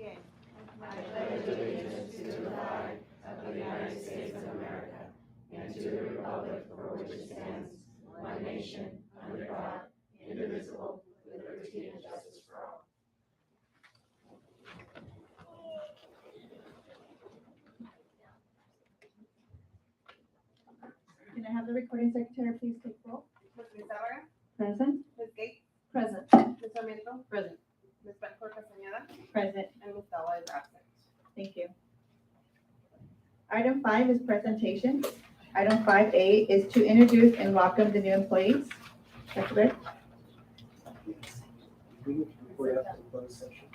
begin. I pledge allegiance to the flag of the United States of America and to the republic for which it stands, one nation, under God, indivisible, with liberty and justice for all. Can I have the recording secretary please take roll? Ms. Lizarraga, Present. Ms. Gates, Present. Ms. Sarmiento, Present. Ms. Betancourt Castañeda, Present. and Ms. Della is absent. Thank you. Item 5 is presentation. Item 5A is to introduce and welcome the new employees. Dr. Beck? We need to report out to closed session.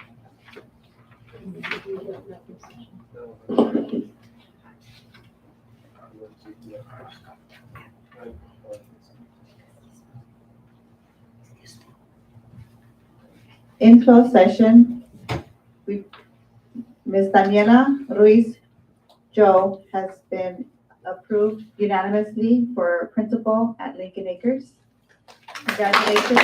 In closed session, Ms. Daniela Ruiz Joe has been approved unanimously for principal at Lincoln Acres. Congratulations.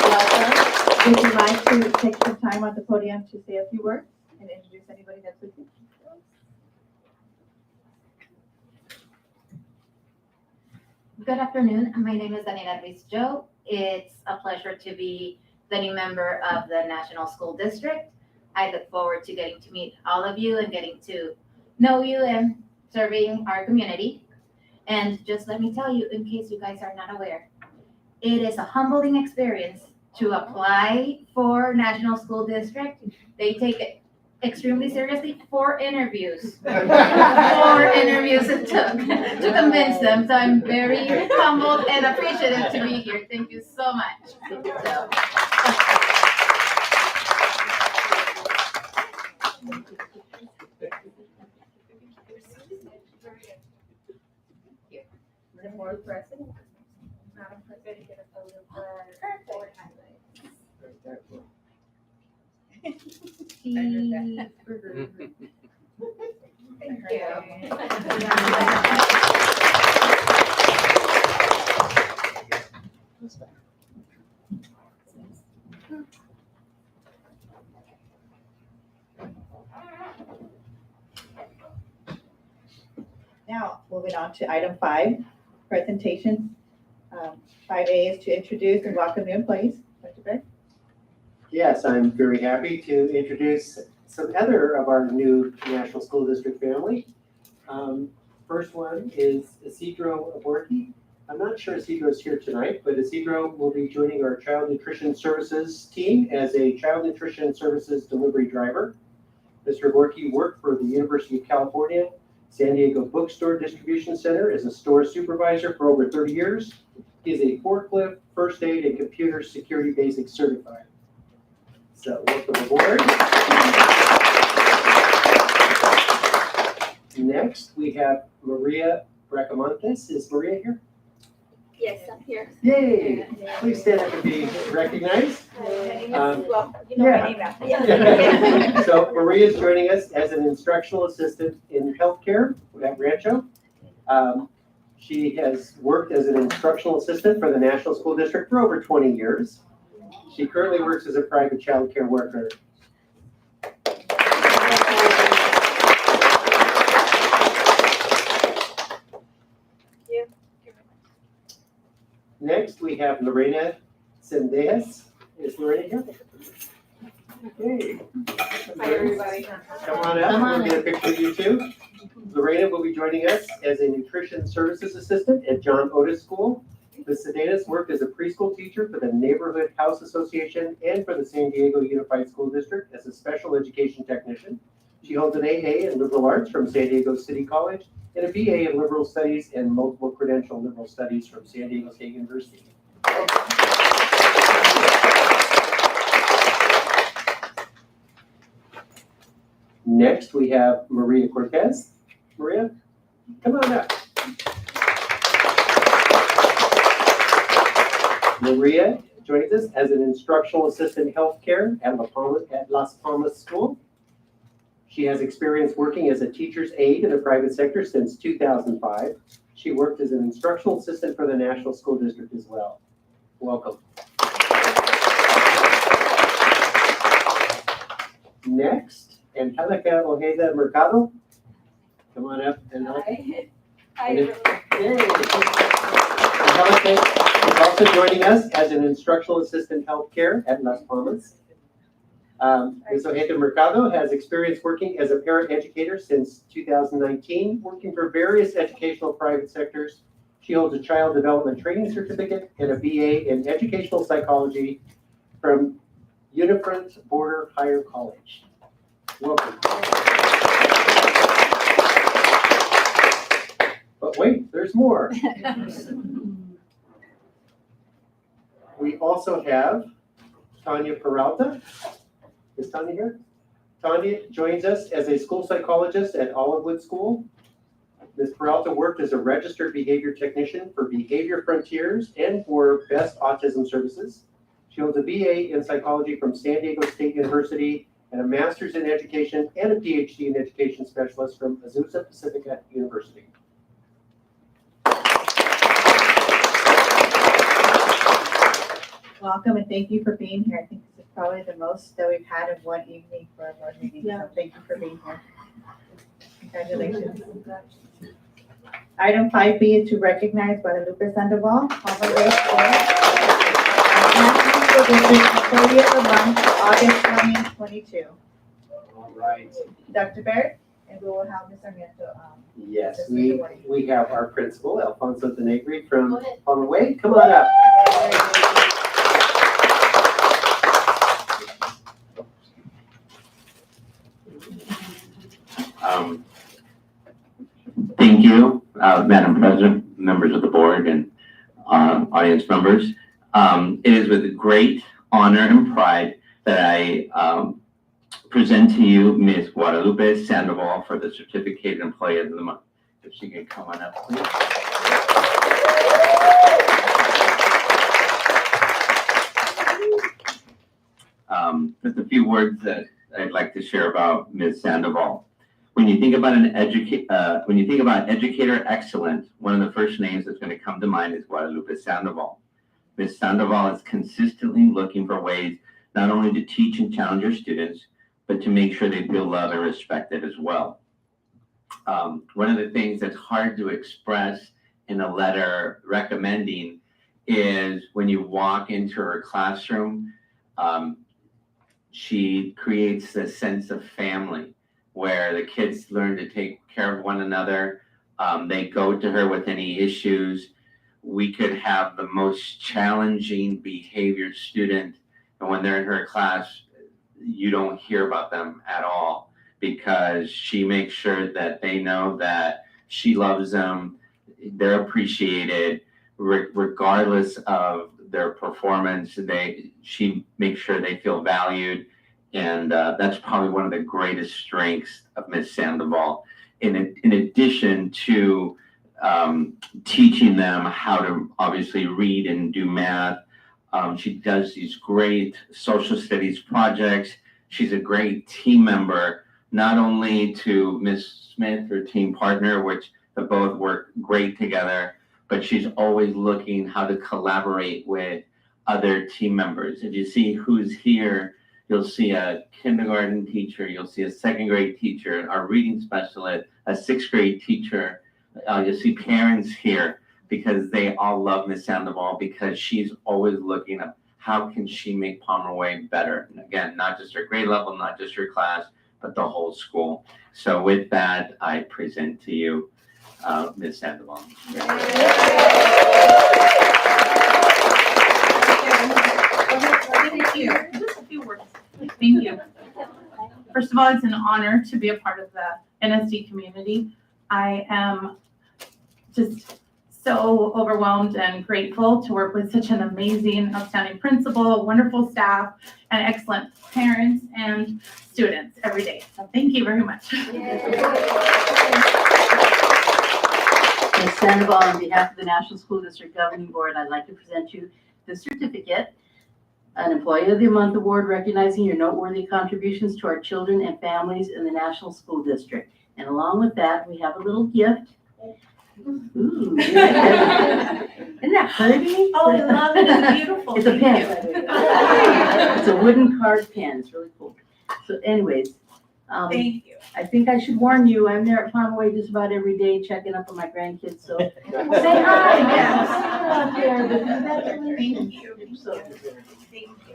Welcome. Would you like to take some time on the podium to say a few words and introduce anybody that's with you? Good afternoon. My name is Daniela Ruiz Joe. It's a pleasure to be the new member of the National School District. I look forward to getting to meet all of you and getting to know you and serving our community. And just let me tell you, in case you guys are not aware, it is a humbling experience to apply for National School District. They take it extremely seriously. 4 interviews. 4 interviews it took to convince them. So I'm very humbled and appreciative to be here. Thank you so much. So. The board president. Madam President, get a photo for board Thank you. Now, moving on to item 5, presentations. 5A is to introduce and welcome new employees. Dr. Beck? Yes, I'm very happy to introduce some other of our new National School District family. First one is Isidro Aborti. I'm not sure Isidro's here tonight, but Isidro will be joining our Child Nutrition Services team as a Child Nutrition Services delivery driver. Mr. Aborti worked for the University of California San Diego Bookstore Distribution Center as a store supervisor for over 30 years. He is a forklift, first aid, and computer security basic certified. So welcome aboard. Next, we have Maria Bracamontes. Is Maria here? Yes, I'm here. Yay! Please stand up and be recognized. Well, you know my name now. Yeah. So Maria is joining us as an instructional assistant in healthcare at Rancho. She has worked as an instructional assistant for the National School District for over 20 years. She currently works as a private child care worker. Next, we have Lorena Sendejas. Is Lorena here? Hey. Hi, everybody. Come on up. We'll get a picture of you too. Lorena will be joining us as a nutrition services assistant at John Otis School. Ms. Sedanis worked as a preschool teacher for the Neighborhood House Association and for the San Diego Unified School District as a special education technician. She holds an AA in liberal arts from San Diego City College and a BA in liberal studies and multiple credential liberal studies from San Diego State University. Next, we have Maria Cortez. Maria, come on up. Maria joins us as an instructional assistant in healthcare at Las Palmas School. She has experience working as a teacher's aide in the private sector since 2005. She worked as an instructional assistant for the National School District as well. Welcome. next. Angelica Ojeda Mercado. Come on up and help. Hi. Yay. Angelica is also joining us as an instructional assistant healthcare at Las Palmas. Ms. Ojeda Mercado has experience working as a parent educator since 2019, working for various educational private sectors. She holds a child development training certificate and a BA in educational psychology from Unifront Border Higher College. Welcome. But wait, there's more. We also have Tanya Peralta. Is Tanya here? Tanya joins us as a school psychologist at Olivewood School. Ms. Peralta worked as a registered behavior technician for Behavior Frontiers and for Best Autism Services. She holds a BA in psychology from San Diego State University and a master's in education and a PhD in education specialist from Azusa Pacifica University. Welcome and thank you for being here. I think this is probably the most that we've had in one evening for a board meeting. So thank you for being here. Congratulations. Item 5B is to recognize Guadalupe Sandoval, Palmer Way School, as National School District Employee of the Month for August 2022. All right. Dr. Barrett, and we will have Ms. Sarmiento. Yes, Just we Mr. Wayne. have our principal, Alfonso Denegri from Palmer Way. Come on up. Thank you, Madam President, members of the board, and audience members. It is with great honor and pride that I present to you Ms. Guadalupe Sandoval for the Certificated Employee of the Month. If she can come on up, please. Just a few words that I'd like to share about Ms. Sandoval. When you think about educator excellence, one of the first names that's going to come to mind is Guadalupe Sandoval. Ms. Sandoval is consistently looking for ways not only to teach and challenge her students, but to make sure they feel loved and respected as well. One of the things that's hard to express in a letter recommending is when you walk into her classroom, she creates a sense of family where the kids learn to take care of one another. They go to her with any issues. We could have the most challenging behavior student, and when they're in her class, you don't hear about them at all because she makes sure that they know that she loves them, they're appreciated, regardless of their performance. She makes sure they feel valued. And that's probably one of the greatest strengths of Ms. Sandoval. In addition to teaching them how to obviously read and do math, she does these great social studies projects. She's a great team member, not only to Ms. Smith, her team partner, which they both work great together, but she's always looking how to collaborate with other team members. If you see who's here, you'll see a kindergarten teacher, you'll see a second grade teacher, our reading specialist, a sixth grade teacher. You'll see parents here because they all love Ms. Sandoval because she's always looking at how can she make Palmer Way better. And again, not just her grade level, not just her class, but the whole school. So with that, I present to you Ms. Sandoval. Thank you. Just a few words. Thank you. First of all, it's an honor to be a part of the NSD community. I am just so overwhelmed and grateful to work with such an amazing, outstanding principal, wonderful staff, and excellent parents and students every day. So thank you very much. Ms. Sandoval, on behalf of the National School District Governing Board, I'd like to present you the certificate, an Employee of the Month award recognizing your noteworthy contributions to our children and families in the National School District. And along with that, we have a little gift. Ooh, isn't that pretty? Oh, I love it. It's beautiful. It's a Thank pen. It's a wooden card pen. It's really cool. So anyways, Thank you. I think I should warn you, I'm there at Farmway just about every day checking up on my grandkids, so say hi. Yeah. Out there, but congratulations. Thank you. So- Thank you.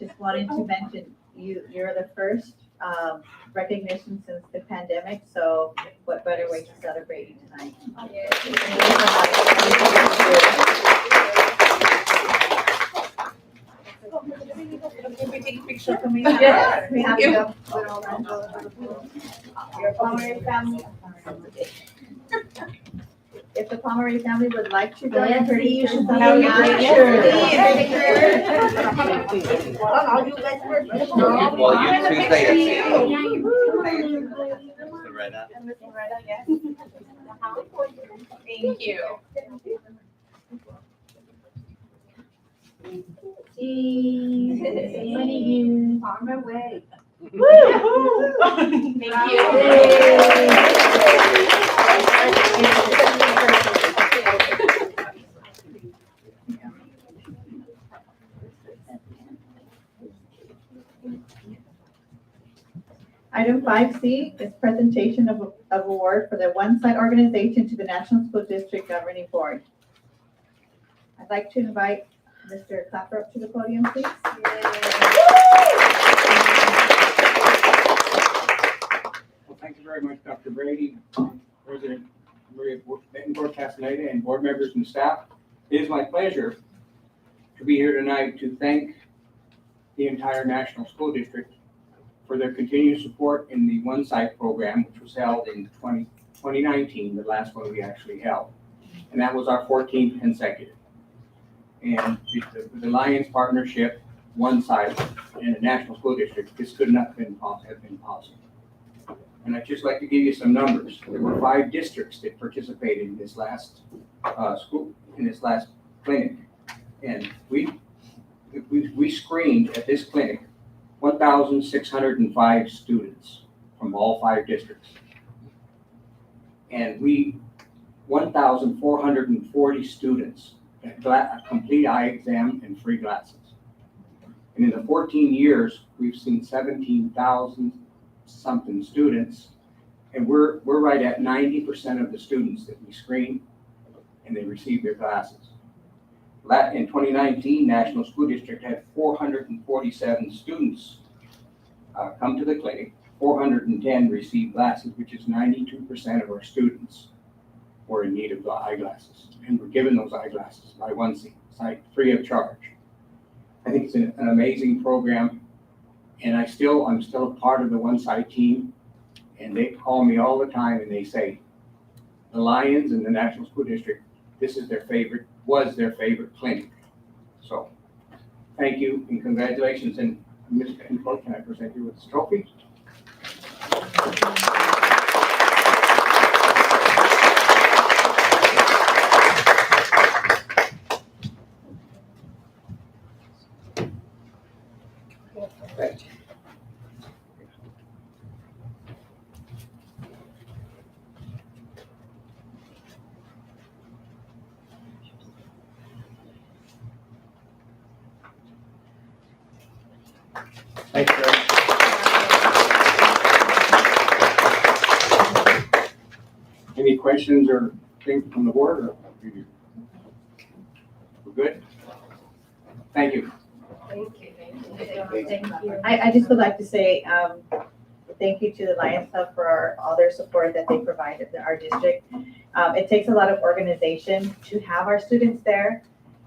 Just wanted to mention, you're the first recognition since the pandemic, so what better way to celebrate you tonight? Can we take a picture for me? Yes, we have Thank you. to go with all that. Your Pomeroy family. If the Pomeroy family would like to join Yes, her you should teachers. be in the picture. I'll you guys first. Well, you two say it. Loretta. Thank you. On my way. Thank you. Item 5C is presentation of award for the one-site organization to the National School District Governing Board. I'd like to invite Mr. Clapper up to the podium, please. Well, thank you very much, Dr. Brady, President Maria Betancourt Castaneda, and board members and staff. It is my pleasure to be here tonight to thank the entire National School District for their continued support in the One Site program, which was held in 2019, the last one we actually held. And that was our 14th consecutive. And with the Alliance Partnership, One Site, and the National School District, this could not have been possible. And I'd just like to give you some numbers. There were 5 districts that participated in this last clinic. And we screened at this clinic 1,605 students from all 5 districts. And 1,440 students got a complete eye exam and free glasses. And in the 14 years, we've seen 17,000 something students, and we're right at 90% of the students that we screen, and they receive their glasses. In 2019, National School District had 447 students come to the clinic. 410 received glasses, which is 92% of our students were in need of eyeglasses, and we're given those eyeglasses by One Site free of charge. I think it's an amazing program, and I'm still a part of the One Site team, and they call me all the time and they say, the Lions and the National School District, this is was their favorite clinic. So thank you and congratulations. And Ms. Betancourt, can I present you with this trophy? Right. Thank you. Any questions or things from the board? Or we're good? Thank you. I just would like to say thank you to the Lions Club for all their support that they provided to our district. It takes a lot of organization to have our students there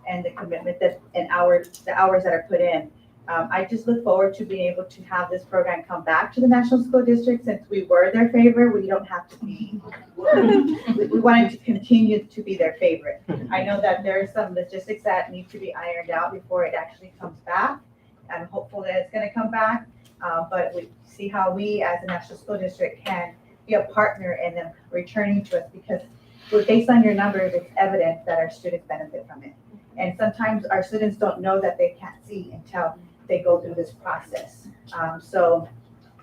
and the commitment the hours that are put in. I just look forward to being able to have this program come back to the National School District. Since we were their favorite, we don't have to be. We wanted to continue to be their favorite. I know that there are some logistics that need to be ironed out before it actually comes back. I'm hopeful that it's going to come back, but we see how we as a National School District can be a partner in them returning to us, because based on your numbers, it's evident that our students benefit from it. And sometimes our students don't know that they can't see until they go through this process.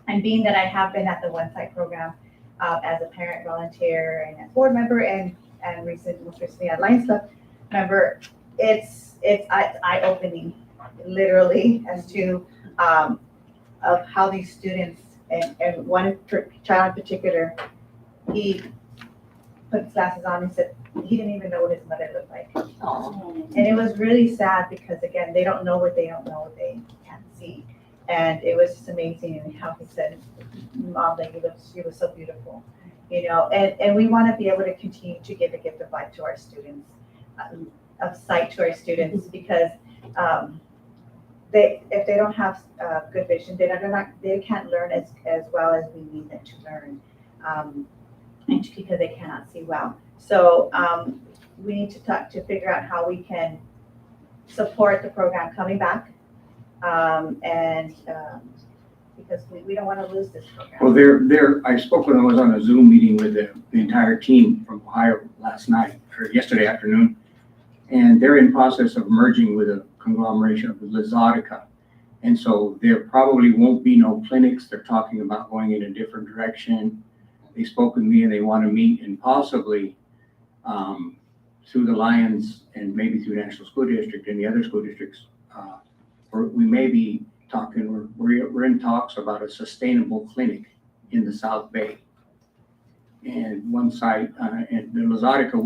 And being that I have been at the One Site program as a parent volunteer and as board member and most recently at Lions Club, Remember, it's eye-opening, literally, as to, of how these students, and one child in particular, he put his glasses on and said he didn't even know what his mother looked like. And it was really sad because, again, they don't know what they don't know what they can't see. And it was just amazing how he said, Mom, like, you look so beautiful, you know, and we want to be able to continue to give a gift of life to our students, of sight to our students, because if they don't have good vision, they can't learn as well as we need them to learn, because they cannot see well. So we need to figure out how we can support the program coming back, because we don't want to lose this program. Well, I spoke when I was on a Zoom meeting with the entire team from Ohio last night, or yesterday afternoon, and they're in process of merging with a conglomeration of Luxottica. And so there probably won't be no clinics. They're talking about going in a different direction. They spoke with me and they want to meet, and possibly through the Lions and maybe through National School District and the other school districts, we may be talking, we're in talks about a sustainable clinic in the South Bay. And one site, and the Luxottica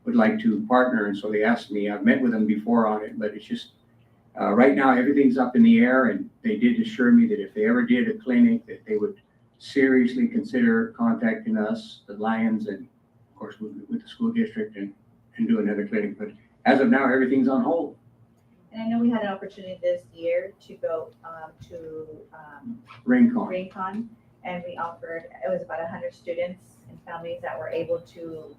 would like to partner, and so they asked me. I've met with them before on it, but it's just right now everything's up in the air, and they did assure me that if they ever did a clinic, that they would seriously consider contacting us, the Lions, and of course with the school district, and do another clinic. But as of now, everything's on hold. And I know we had an opportunity this year to go to Raincon. and we offered, it was about 100 students and families that were able to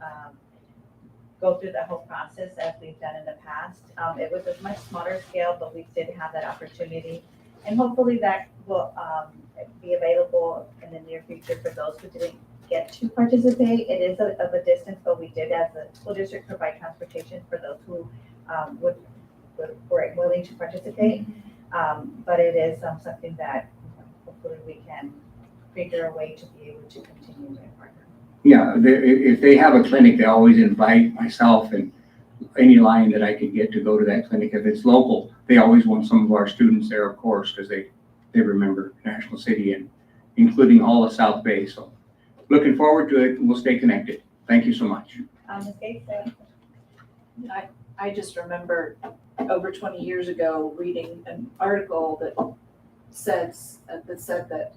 go through the whole process as we've done in the past. It was a much smaller scale, but we did have that opportunity. And hopefully that will be available in the near future for those who didn't get to participate. It is of a distance, but we did, as a school district, provide transportation for those who were willing to participate. But it is something that hopefully we can figure a way to be able to continue with partner. Yeah, if they have a clinic, they always invite myself and any Lion that I could get to go to that clinic. If it's local, they always want some of our students there, of course, because they remember National City and including all of South Bay. So looking forward to it, and we'll stay connected. Thank you so much. Ms. Gates, I just remember over 20 years ago reading an article that said that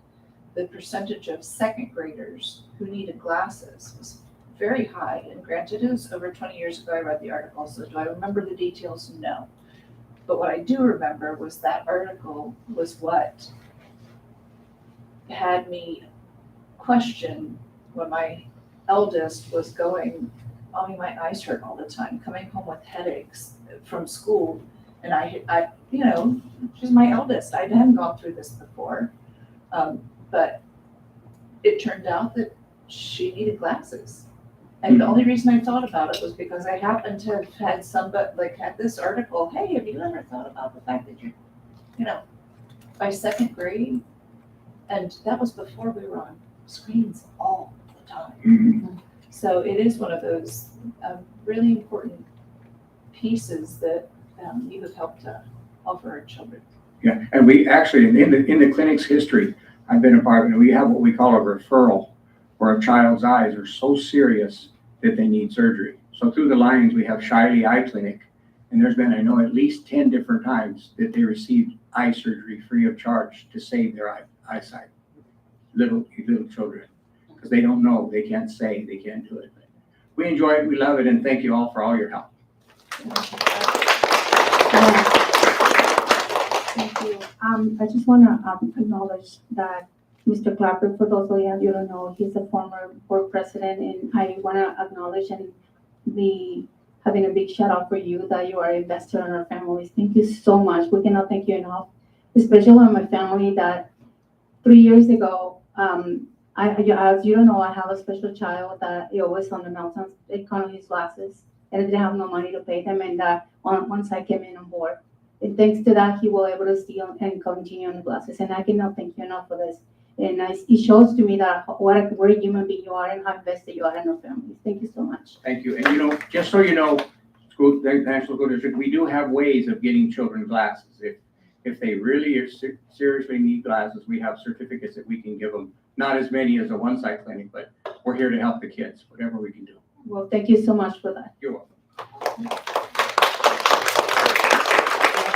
the percentage of second graders who needed glasses was very high. And granted, it was over 20 years ago I read the article, so do I remember the details? No. But what I do remember was that article was what had me question when my eldest was going, Mommy, my eyes hurt all the time, coming home with headaches from school. And I you know, she's my eldest. I hadn't gone through this before. But it turned out that she needed glasses. And the only reason I thought about it was because I happened to have had had this article, hey, have you ever thought about the fact that you're, you know, by second grade? And that was before we were on screens all the time. Mm-hmm. So it is one of those really important pieces that you have helped to offer our children. Yeah, and we actually, in the clinic's history, I've been a part of it, we have what we call a referral, where a child's eyes are so serious that they need surgery. So through the Lions, we have Shiley Eye Clinic, and there's been, I know, at least 10 different times that they received eye surgery free of charge to save their eyesight. Little children, because they don't know, they can't say, they can't do it. But we enjoy it, we love it, and thank you all for all your help. Thank you. I just want to acknowledge that Mr. Clapper, for those of you don't know, he's a former board president, and I want to acknowledge and having a big shout out for you that you are invested in our families. Thank you so much. We cannot thank you enough, especially on my family that 3 years ago, as you don't know, I have a special child that he always on the mountains, they couldn't use glasses, and I didn't have no money to pay them, and once I came in on board, and thanks to that, he was able to see and continue on the glasses, and I cannot thank you enough for this. And it shows to me that what a great human being you are and how invested you are in our families. Thank you so much. Thank you. And just so you know, the National School District, we do have ways of getting children glasses. If they really are seriously need glasses, we have certificates that we can give them. Not as many as a one-site clinic, but we're here to help the kids, whatever we can do. Well, thank you so much for that. You're welcome.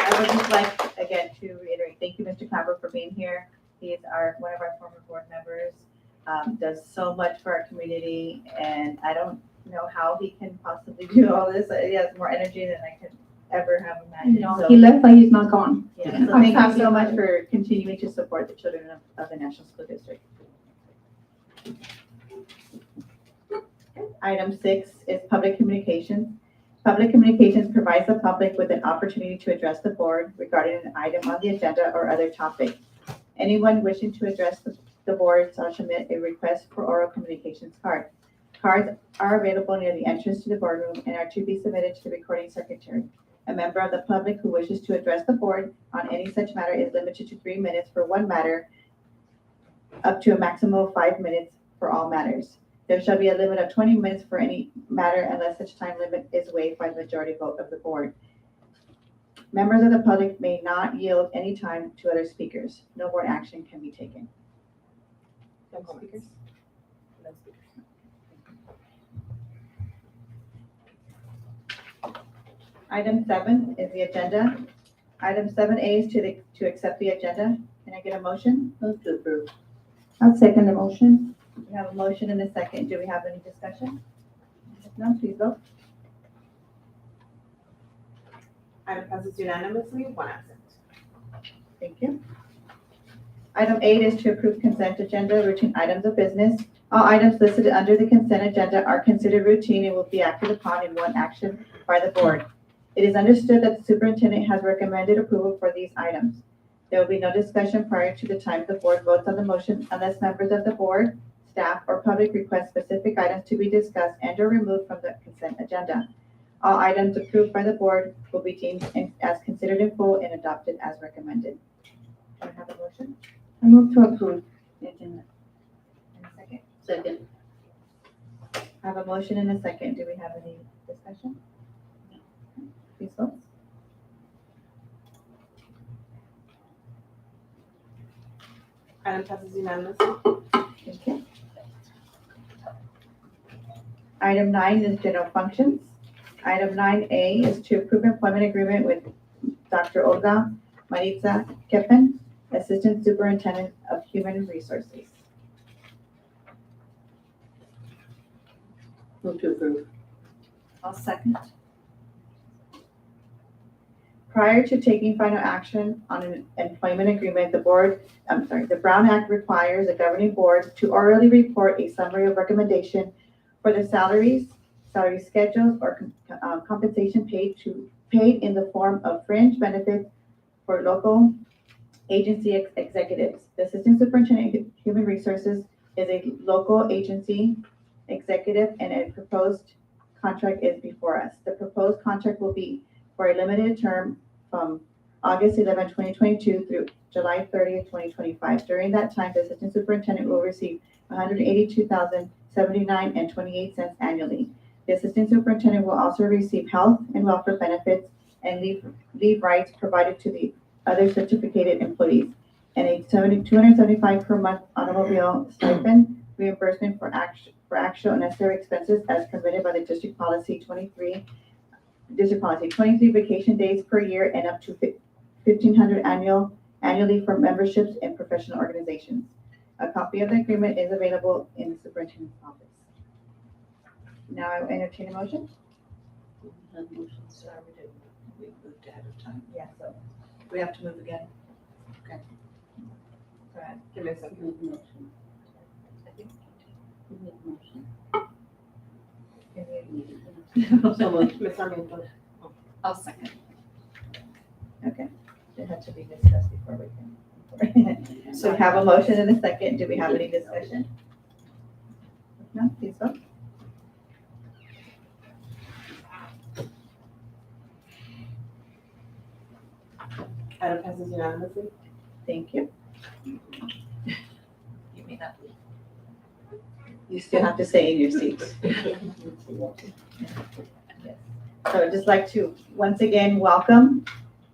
I would just like, again, to reiterate, thank you, Mr. Clapper, for being here. He is one of our former board members, does so much for our community, and I don't know how he can possibly do all this. He has more energy than I could ever have imagined. No, So, he left, but he's not gone. yeah, so thank you so much for continuing to support the children of the National School District. Item 6 is public communications. Public communications provides the public with an opportunity to address the board regarding an item on the agenda or other topic. Anyone wishing to address the board shall submit a request for oral communications card. Cards are available near the entrance to the boardroom and are to be submitted to the recording secretary. A member of the public who wishes to address the board on any such matter is limited to 3 minutes for one matter, up to a maximum of 5 minutes for all matters. There shall be a limit of 20 minutes for any matter unless such time limit is waived by the majority vote of the board. Members of the public may not yield any time to other speakers. No board action can be taken. No speakers? No speakers. Item 7 is the agenda. Item 7A is to accept the agenda. Can I get a motion? Move to approve. I'll second the motion. We have a motion and a second. Do we have any discussion? If none, please vote. Item passes unanimously, 1 absent. Thank you. Item 8 is to approve consent agenda, routine items of business. All items listed under the consent agenda are considered routine and will be acted upon in one action by the board. It is understood that the superintendent has recommended approval for these items. There will be no discussion prior to the time the board votes on the motion unless members of the board, staff, or public request specific items to be discussed and or removed from the consent agenda. All items approved by the board will be deemed as considered in full and adopted as recommended. Do I have a motion? I move to approve the agenda. And a second? Second. I have a motion and a second. Do we have any discussion? Please vote. Item passes unanimously. Thank you. Item 9 is general functions. Item 9A is to approve employment agreement with Dr. Olga Maritza Keppen, Assistant Superintendent of Human Resources. Move to approve. I'll second. Prior to taking final action on an employment agreement, the Brown Act requires the governing board to orally report a summary of recommendation for the salaries, salary schedules, or compensation paid in the form of fringe benefits for local agency executives. The Assistant Superintendent of Human Resources is a local agency executive, and a proposed contract is before us. The proposed contract will be for a limited term from August 11, 2022 through July 30th, 2025. During that time, the Assistant Superintendent will receive $182,079.28 annually. The Assistant Superintendent will also receive health and welfare benefits and leave rights provided to the other certificated employees, and a $275 per month automobile stipend reimbursement for actual and necessary expenses as permitted by the District Policy 23 vacation days per year and up to 1,500 annually for memberships in professional organizations. A copy of the agreement is available in the superintendent's office. Now I will entertain a motion. Sorry, we moved ahead of time. Yeah, so We have to move again. go ahead. Give me a second. So moved. Ms. Sarmiento. I'll second. Okay, it had to be discussed before we can. So we have a motion and a second. Do we have any discussion? If not, please vote. Item passes unanimously. Thank you. You may not leave. You still have to stay in your seats. So I'd just like to once again welcome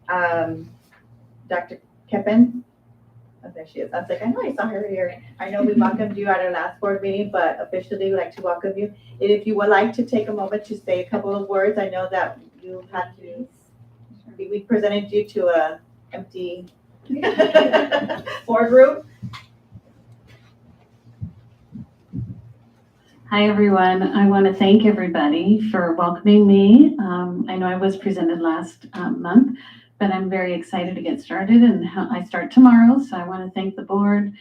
Dr. Keppen. Oh, there she is. I was like, I know I saw her here. I know we welcomed you at our last board meeting, but officially we'd like to welcome you. And if you would like to take a moment to say a couple of words, I know that you had to, we presented you to a empty boardroom. Hi, everyone. I want to thank everybody for welcoming me. I know I was presented last month, but I'm very excited to get started, and I start tomorrow. So I want to thank the board,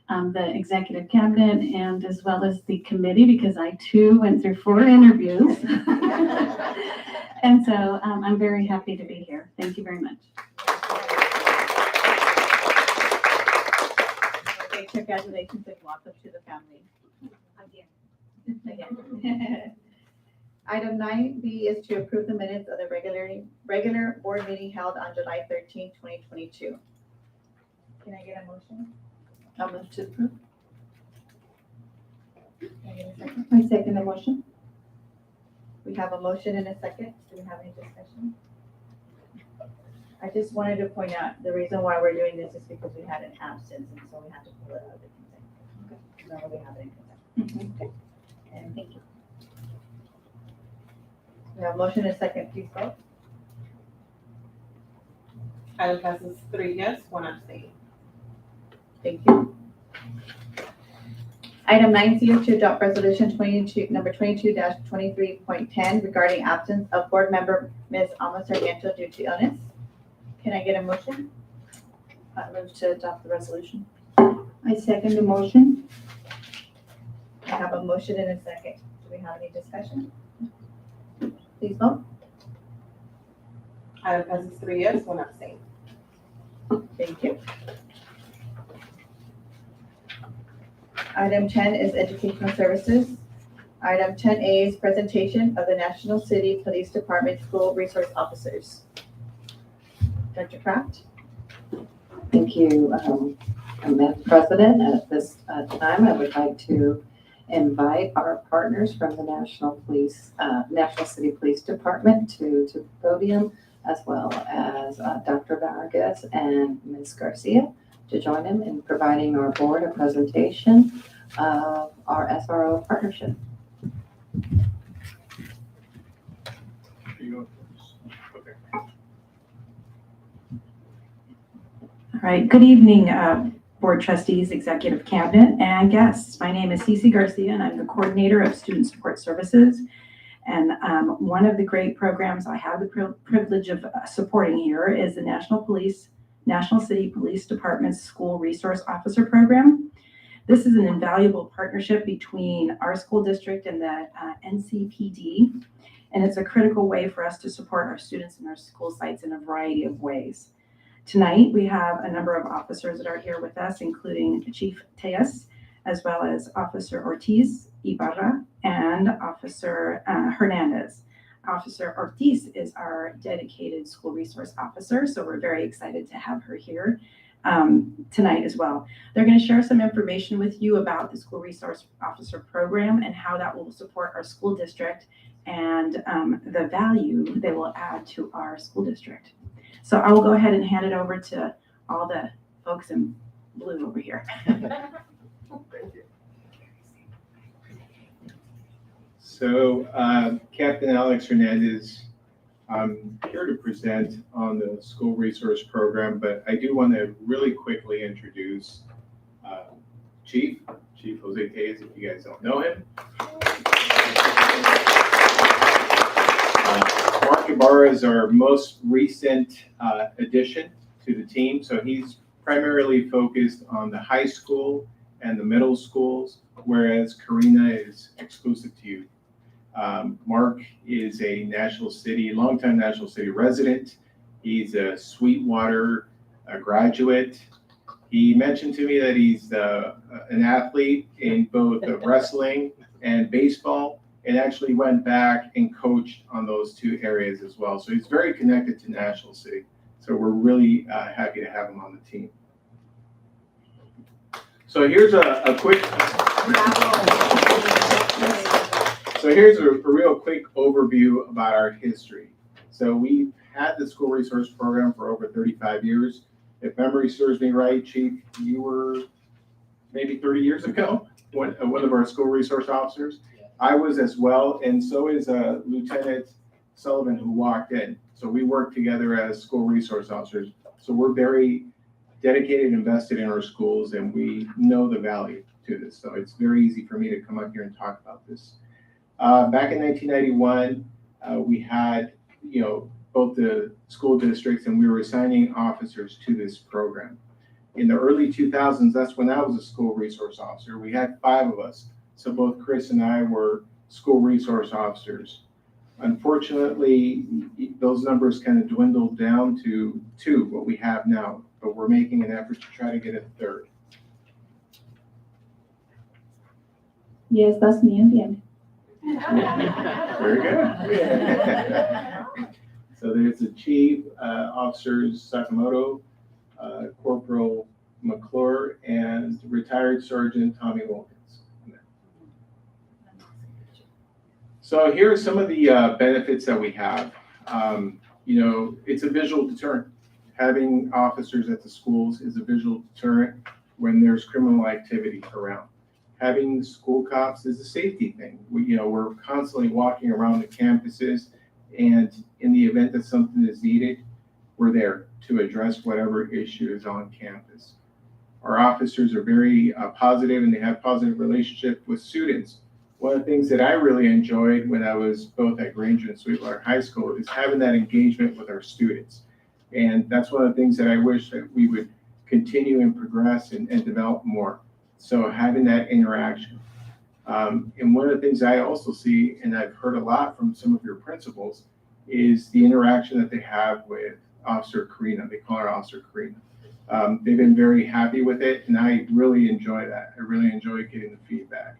the executive cabinet, and as well as the committee, because I too went through 4 interviews. And so I'm very happy to be here. Thank you very much. Okay, congratulations and welcome to the family. Again. Item 9B is to approve the minutes of the regular board meeting held on July 13, 2022. Can I get a motion? I'll move to approve. Can I get a second? I second the motion. We have a motion and a second. Do we have any discussion? I just wanted to point out, the reason why we're doing this is because we had an absence, and so we had to pull it out of the consent. Okay. No, we have it in consent. Okay. And thank you. We have a motion and a second, please vote. Item passes 3 yes, 1 abstain. Thank you. Item 9C is to adopt resolution number 22-23.10 regarding absence of board member Ms. Alma Sarmiento due to illness. Can I get a motion? I move to adopt the resolution. I second the motion. I have a motion and a second. Do we have any discussion? Please vote. Item passes 3 yes, 1 abstain. Thank you. Item 10 is educational services. Item 10A is presentation of the National City Police Department School Resource Officers. Dr. Kraft? Thank you, Madam President. At this time, I would like to invite our partners from the National City Police Department to the podium, as well as Dr. Vargas and Ms. Garcia to join him in providing our board a presentation of our SRO partnership. All right, good evening, board trustees, executive cabinet, and guests. My name is Cece Garcia, and I'm the coordinator of Student Support Services. And one of the great programs I have the privilege of supporting here is the National City Police Department's School Resource Officer Program. This is an invaluable partnership between our school district and the NCPD, and it's a critical way for us to support our students in our school sites in a variety of ways. Tonight, we have a number of officers that are here with us, including Chief Tejas, as well as Officer Ortiz Ibarra and Officer Hernandez. Officer Ortiz is our dedicated school resource officer, so we're very excited to have her here tonight as well. They're going to share some information with you about the school resource officer program and how that will support our school district and the value they will add to our school district. So I will go ahead and hand it over to all the folks in blue over here. Thank you. So, Captain Alex Hernandez, I'm here to present on the school resource program, but I do want to really quickly introduce Chief Jose Tejas, if you guys don't know him. Mark Ibarra is our most recent addition to the team. So he's primarily focused on the high school and the middle schools, whereas Karina is exclusive to youth. Mark is a longtime National City resident. He's a Sweetwater graduate. He mentioned to me that he's an athlete in both wrestling and baseball, and actually went back and coached on those 2 areas as well. So he's very connected to National City. So we're really happy to have him on the team. So here's a quick So here's a real quick overview about our history. So we've had the school resource program for over 35 years. If memory serves me right, Chief, you were maybe 30 years ago, one of our school resource officers. I was as well, and so is Lieutenant Sullivan, who walked in. So we work together as school resource officers. So we're very dedicated and invested in our schools, and we know the value to this. So it's very easy for me to come up here and talk about this. Back in 1991, we had, both the school districts, and we were assigning officers to this program. In the early 2000s, that's when I was a school resource officer. We had 5 of us. So both Chris and I were school resource officers. Unfortunately, those numbers kind of dwindled down to 2, what we have now, but we're making an effort to try to get a 3rd. Yes, that's me in the end. Very good. So there's the chief, officers Sakamoto, Corporal McClure, and retired Sergeant Tommy Wilkins. So here are some of the benefits that we have. It's a visual deterrent. Having officers at the schools is a visual deterrent when there's criminal activity around. Having school cops is a safety thing. We're constantly walking around the campuses, and in the event that something is needed, we're there to address whatever issue is on campus. Our officers are very positive, and they have positive relationship with students. One of the things that I really enjoyed when I was both at Granger and Sweetwater High School is having that engagement with our students. And that's one of the things that I wish that we would continue and progress and develop more. So having that interaction. And one of the things I also see, and I've heard a lot from some of your principals, is the interaction that they have with Officer Karina. They call her Officer Karina. They've been very happy with it, and I really enjoy that. I really enjoy getting the feedback.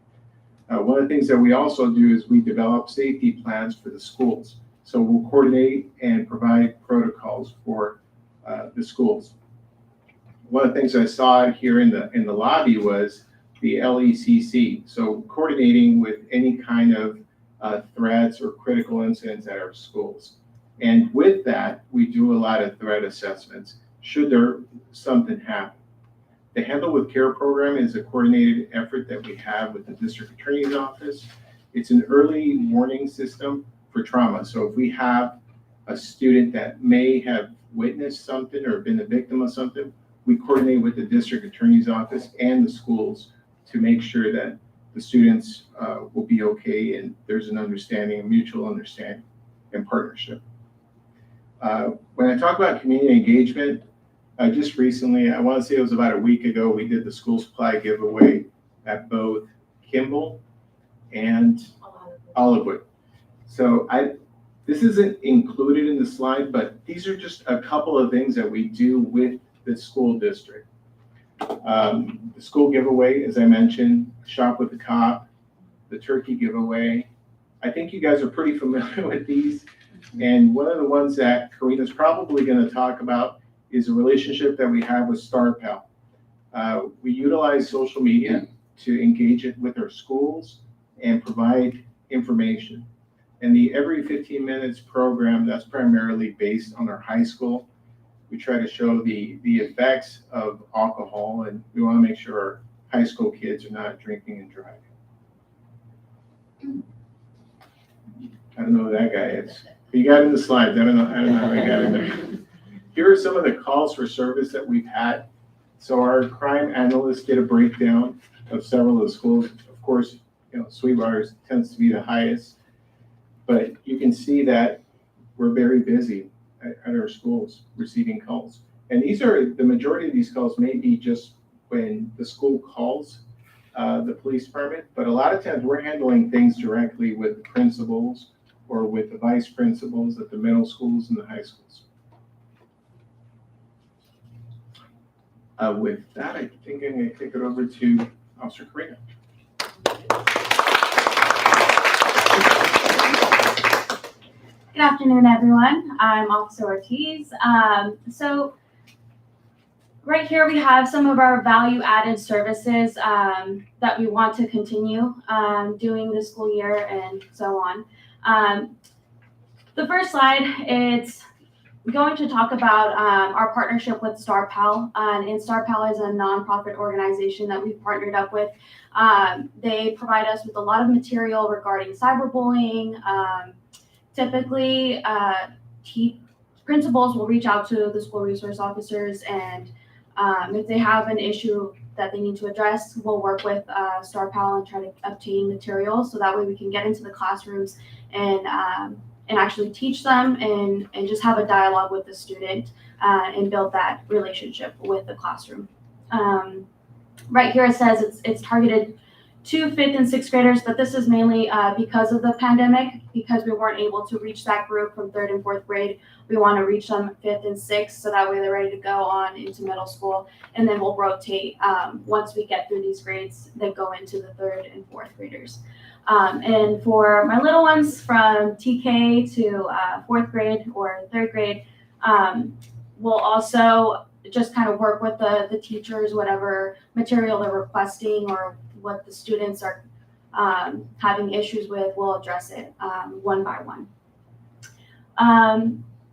One of the things that we also do is we develop safety plans for the schools. So we'll coordinate and provide protocols for the schools. One of the things I saw here in the lobby was the LECC. So coordinating with any kind of threats or critical incidents at our schools. And with that, we do a lot of threat assessments should there something happen. The Handle with Care program is a coordinated effort that we have with the district attorney's office. It's an early warning system for trauma. So if we have a student that may have witnessed something or been a victim of something, we coordinate with the district attorney's office and the schools to make sure that the students will be okay and there's an understanding, a mutual understanding and partnership. When I talk about community engagement, just recently, I want to say it was about a week ago, we did the school supply giveaway at both Kimball and Olivewood. So this isn't included in the slide, but these are just a couple of things that we do with the school district. The school giveaway, as I mentioned, Shop with the Cop, the turkey giveaway. I think you guys are pretty familiar with these. And one of the ones that Karina's probably going to talk about is a relationship that we have with StarPal. We utilize social media to engage it with our schools and provide information. And the Every 15 Minutes program, that's primarily based on our high school. We try to show the effects of alcohol, and we want to make sure our high school kids are not drinking and driving. I don't know who that guy is. You got in the slides. I don't know how I got in there. Here are some of the calls for service that we've had. So our crime analysts did a breakdown of several of the schools. Of course, Sweetwater tends to be the highest, but you can see that we're very busy at our schools receiving calls. And the majority of these calls may be just when the school calls the police department, but a lot of times we're handling things directly with the principals or with the vice principals at the middle schools and the high schools. With that, I think I'm going to take it over to Officer Karina. Good afternoon, everyone. I'm Officer Ortiz. So Right here, we have some of our value-added services that we want to continue doing this school year and so on. The first slide, it's going to talk about our partnership with StarPal. And StarPal is a nonprofit organization that we've partnered up with. They provide us with a lot of material regarding cyberbullying. Typically, principals will reach out to the school resource officers, and if they have an issue that they need to address, we'll work with StarPal and try to obtain materials so that way we can get into the classrooms and actually teach them and just have a dialogue with the student and build that relationship with the classroom. Right here it says it's targeted to 5th and 6th graders, but this is mainly because of the pandemic, because we weren't able to reach that group from 3rd and 4th grade. We want to reach them 5th and 6th, so that way they're ready to go on into middle school, and then we'll rotate once we get through these grades, then go into the 3rd and 4th graders. And for my little ones from TK to 4th grade or 3rd grade, we'll also just kind of work with the teachers, whatever material they're requesting or what the students are having issues with, we'll address it one by one.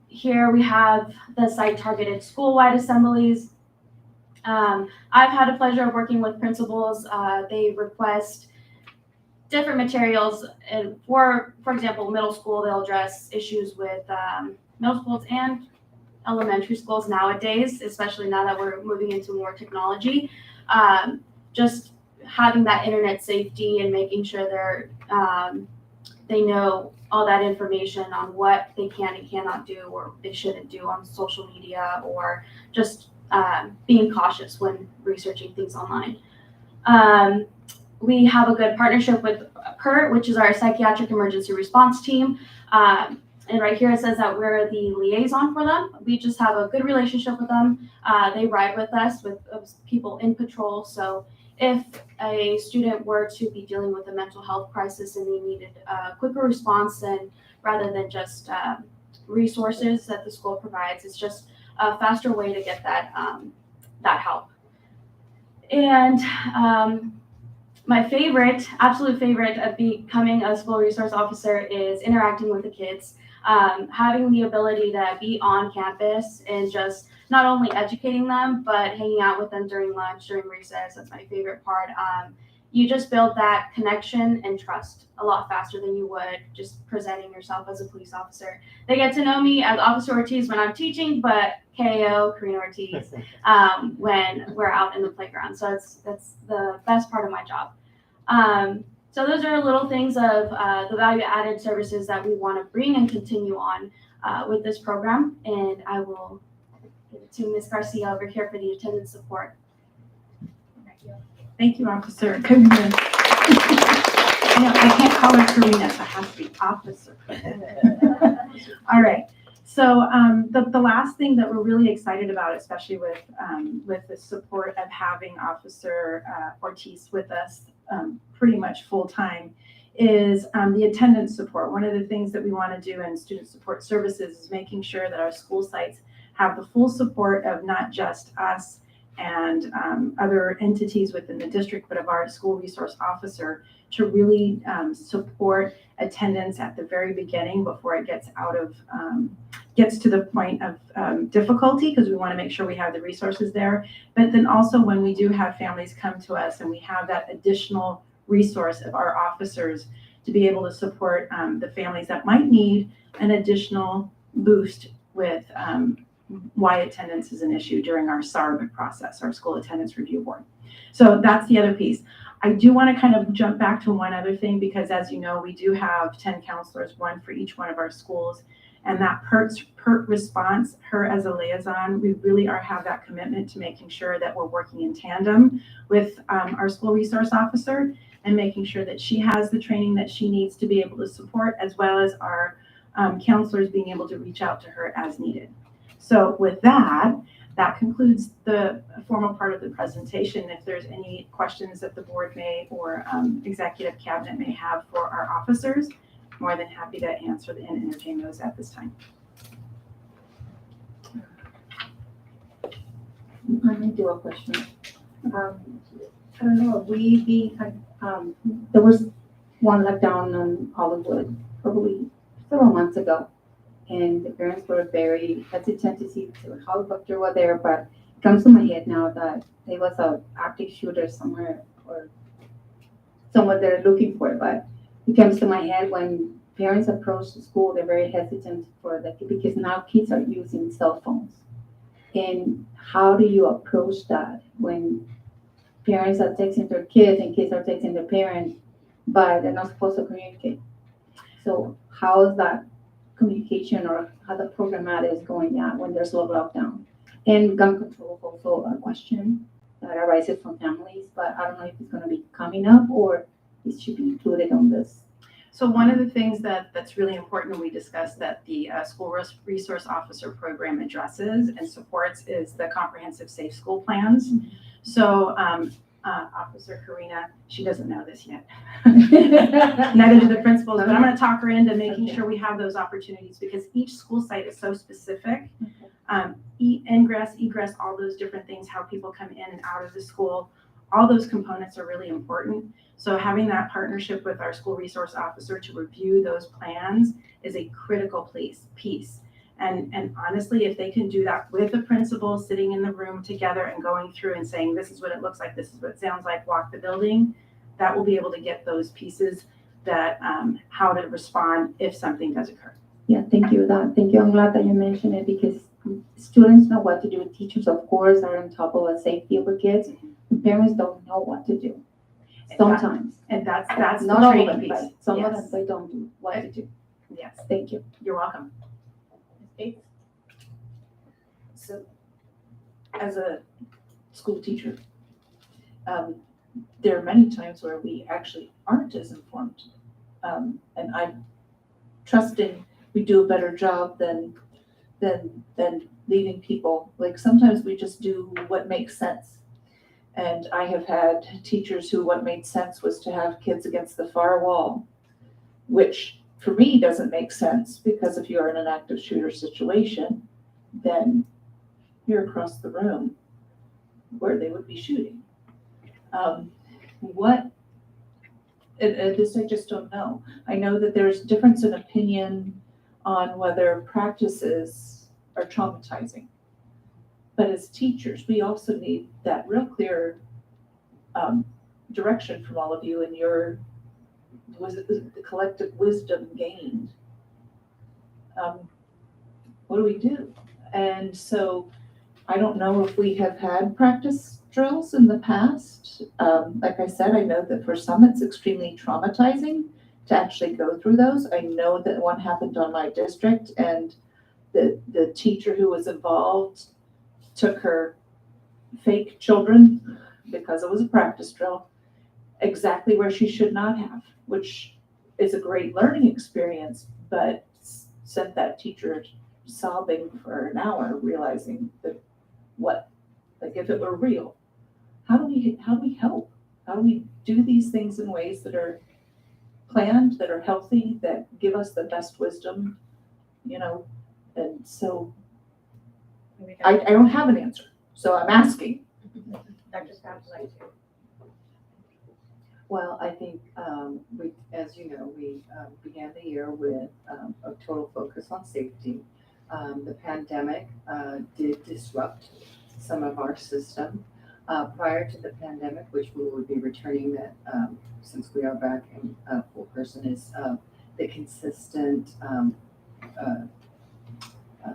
Here we have the site-targeted school-wide assemblies. I've had the pleasure of working with principals. They request different materials, and for example, middle school, they'll address issues with middle schools and elementary schools nowadays, especially now that we're moving into more technology. Just having that internet safety and making sure they know all that information on what they can and cannot do or they shouldn't do on social media, or just being cautious when researching things online. We have a good partnership with PERT, which is our psychiatric emergency response team. And right here it says that we're the liaison for them. We just have a good relationship with them. They ride with us, with people in patrol. So if a student were to be dealing with a mental health crisis and they needed a quicker response, then rather than just resources that the school provides, it's just a faster way to get that help. And my favorite, absolute favorite of becoming a school resource officer is interacting with the kids. Having the ability to be on campus and just not only educating them, but hanging out with them during lunch, during recess. That's my favorite part. You just build that connection and trust a lot faster than you would just presenting yourself as a police officer. They get to know me as Officer Ortiz when I'm teaching, but KO, Karina Ortiz, when we're out in the playground. So that's the best part of my job. So those are little things of the value-added services that we want to bring and continue on with this program. And I will give it to Ms. Garcia over here for the attendance support. Thank you, Officer Karina. I can't call her Karina, so it has to be Officer. All right. So the last thing that we're really excited about, especially with the support of having Officer Ortiz with us pretty much full time, is the attendance support. One of the things that we want to do in student support services is making sure that our school sites have the full support of not just us and other entities within the district, but of our school resource officer to really support attendance at the very beginning before it gets gets to the point of difficulty, because we want to make sure we have the resources there. But then also when we do have families come to us and we have that additional resource of our officers to be able to support the families that might need an additional boost with why attendance is an issue during our SARB process, our school attendance review board. So that's the other piece. I do want to kind of jump back to one other thing, because as you know, we do have 10 counselors, one for each one of our schools. And that PERT response, her as a liaison, we really have that commitment to making sure that we're working in tandem with our school resource officer and making sure that she has the training that she needs to be able to support, as well as our counselors being able to reach out to her as needed. So with that concludes the formal part of the presentation. If there's any questions that the board may or executive cabinet may have for our officers, more than happy to answer and entertain those at this time. I may do a question. I don't know, there was one like down in Hollywood, probably several months ago. And the parents were very hesitant to see the helicopter were there, but it comes to my head now that there was a active shooter somewhere or somewhere they're looking for, but it comes to my head when parents approach the school, they're very hesitant for that because now kids are using cell phones. And how do you approach that when parents are texting their kids and kids are texting their parents, but they're not supposed to communicate? So how is that communication or how the programmatic is going on when there's low lockdown? And gun control is also a question that arises from families, but I don't know if it's going to be coming up or it should be included on this. So one of the things that's really important we discussed that the school resource officer program addresses and supports is the comprehensive safe school plans. So Officer Karina, she doesn't know this yet. Neither do the principals, but I'm going to talk her into making sure we have those opportunities because each school site is so specific. Ingress, egress, all those different things, how people come in and out of the school, all those components are really important. So having that partnership with our school resource officer to review those plans is a critical piece. And honestly, if they can do that with the principal sitting in the room together and going through and saying, this is what it looks like, this is what it sounds like, walk the building, that will be able to get those pieces that how to respond if something does occur. Yeah, thank you. Thank you. I'm glad that you mentioned it because students know what to do. Teachers, of course, are on top of the safety of the kids. Parents don't know what to do. Sometimes. And that's not the all training of them, piece. but some of Yes. them they don't do what to do. Yes. Thank you. You're welcome. So, as a school teacher, there are many times where we actually aren't as informed. And I'm trusting we do a better job than leading people. Like sometimes we just do what makes sense. And I have had teachers who what made sense was to have kids against the far wall, which for me doesn't make sense because if you're in an active shooter situation, then you're across the room where they would be shooting. This I just don't know. I know that there's difference in opinion on whether practices are traumatizing. But as teachers, we also need that real clear direction from all of you and the collective wisdom gained. What do we do? And so I don't know if we have had practice drills in the past. Like I said, I know that for some it's extremely traumatizing to actually go through those. I know that one happened on my district and the teacher who was involved took her fake children because it was a practice drill exactly where she should not have, which is a great learning experience, but sent that teacher sobbing for an hour, realizing that if it were real, how do we help? How do we do these things in ways that are planned, that are healthy, that give us the best wisdom, and so I don't have an answer, so I'm asking. Dr. Scott, would you like to? Well, I think, as you know, we began the year with a total focus on safety. The pandemic did disrupt some of our system. Prior to the pandemic, which we will be returning that since we are back in full person, is the consistent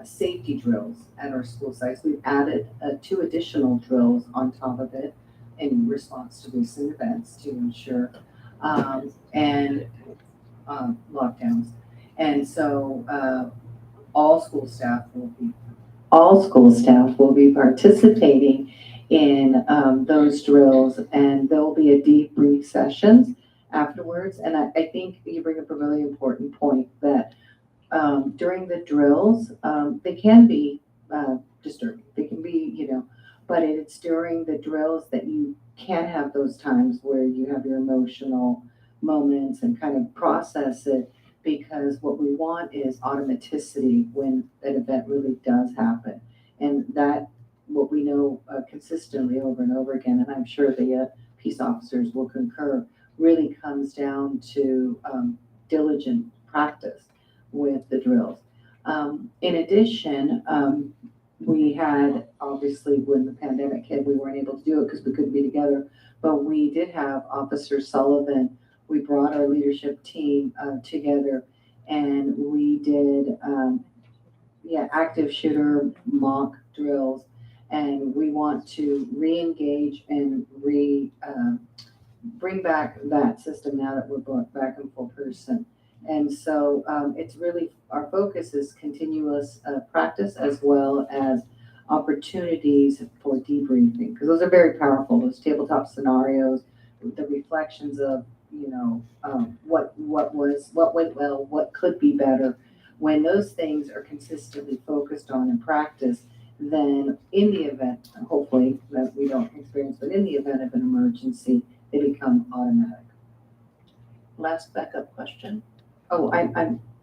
safety drills at our school sites. We've added 2 additional drills on top of it in response to recent events to ensure and lockdowns. And so all school staff will be participating in those drills, and there'll be a debrief sessions afterwards. And I think you bring up a really important point that during the drills, they can be disturbing. They can be, but it's during the drills that you can have those times where you have your emotional moments and kind of process it, because what we want is automaticity when an event really does happen. And that what we know consistently over and over again, and I'm sure the peace officers will concur, really comes down to diligent practice with the drills. In addition, we had, obviously, when the pandemic hit, we weren't able to do it because we couldn't be together, but we did have Officer Sullivan. We brought our leadership team together, and we did active shooter mock drills, and we want to re-engage and bring back that system now that we're back in full person. And so it's really, our focus is continuous practice as well as opportunities for debriefing, because those are very powerful, those tabletop scenarios, the reflections of, what went well, what could be better. When those things are consistently focused on in practice, then in the event, hopefully that we don't experience, but in the event of an emergency, they become automatic. Last backup question. Oh, I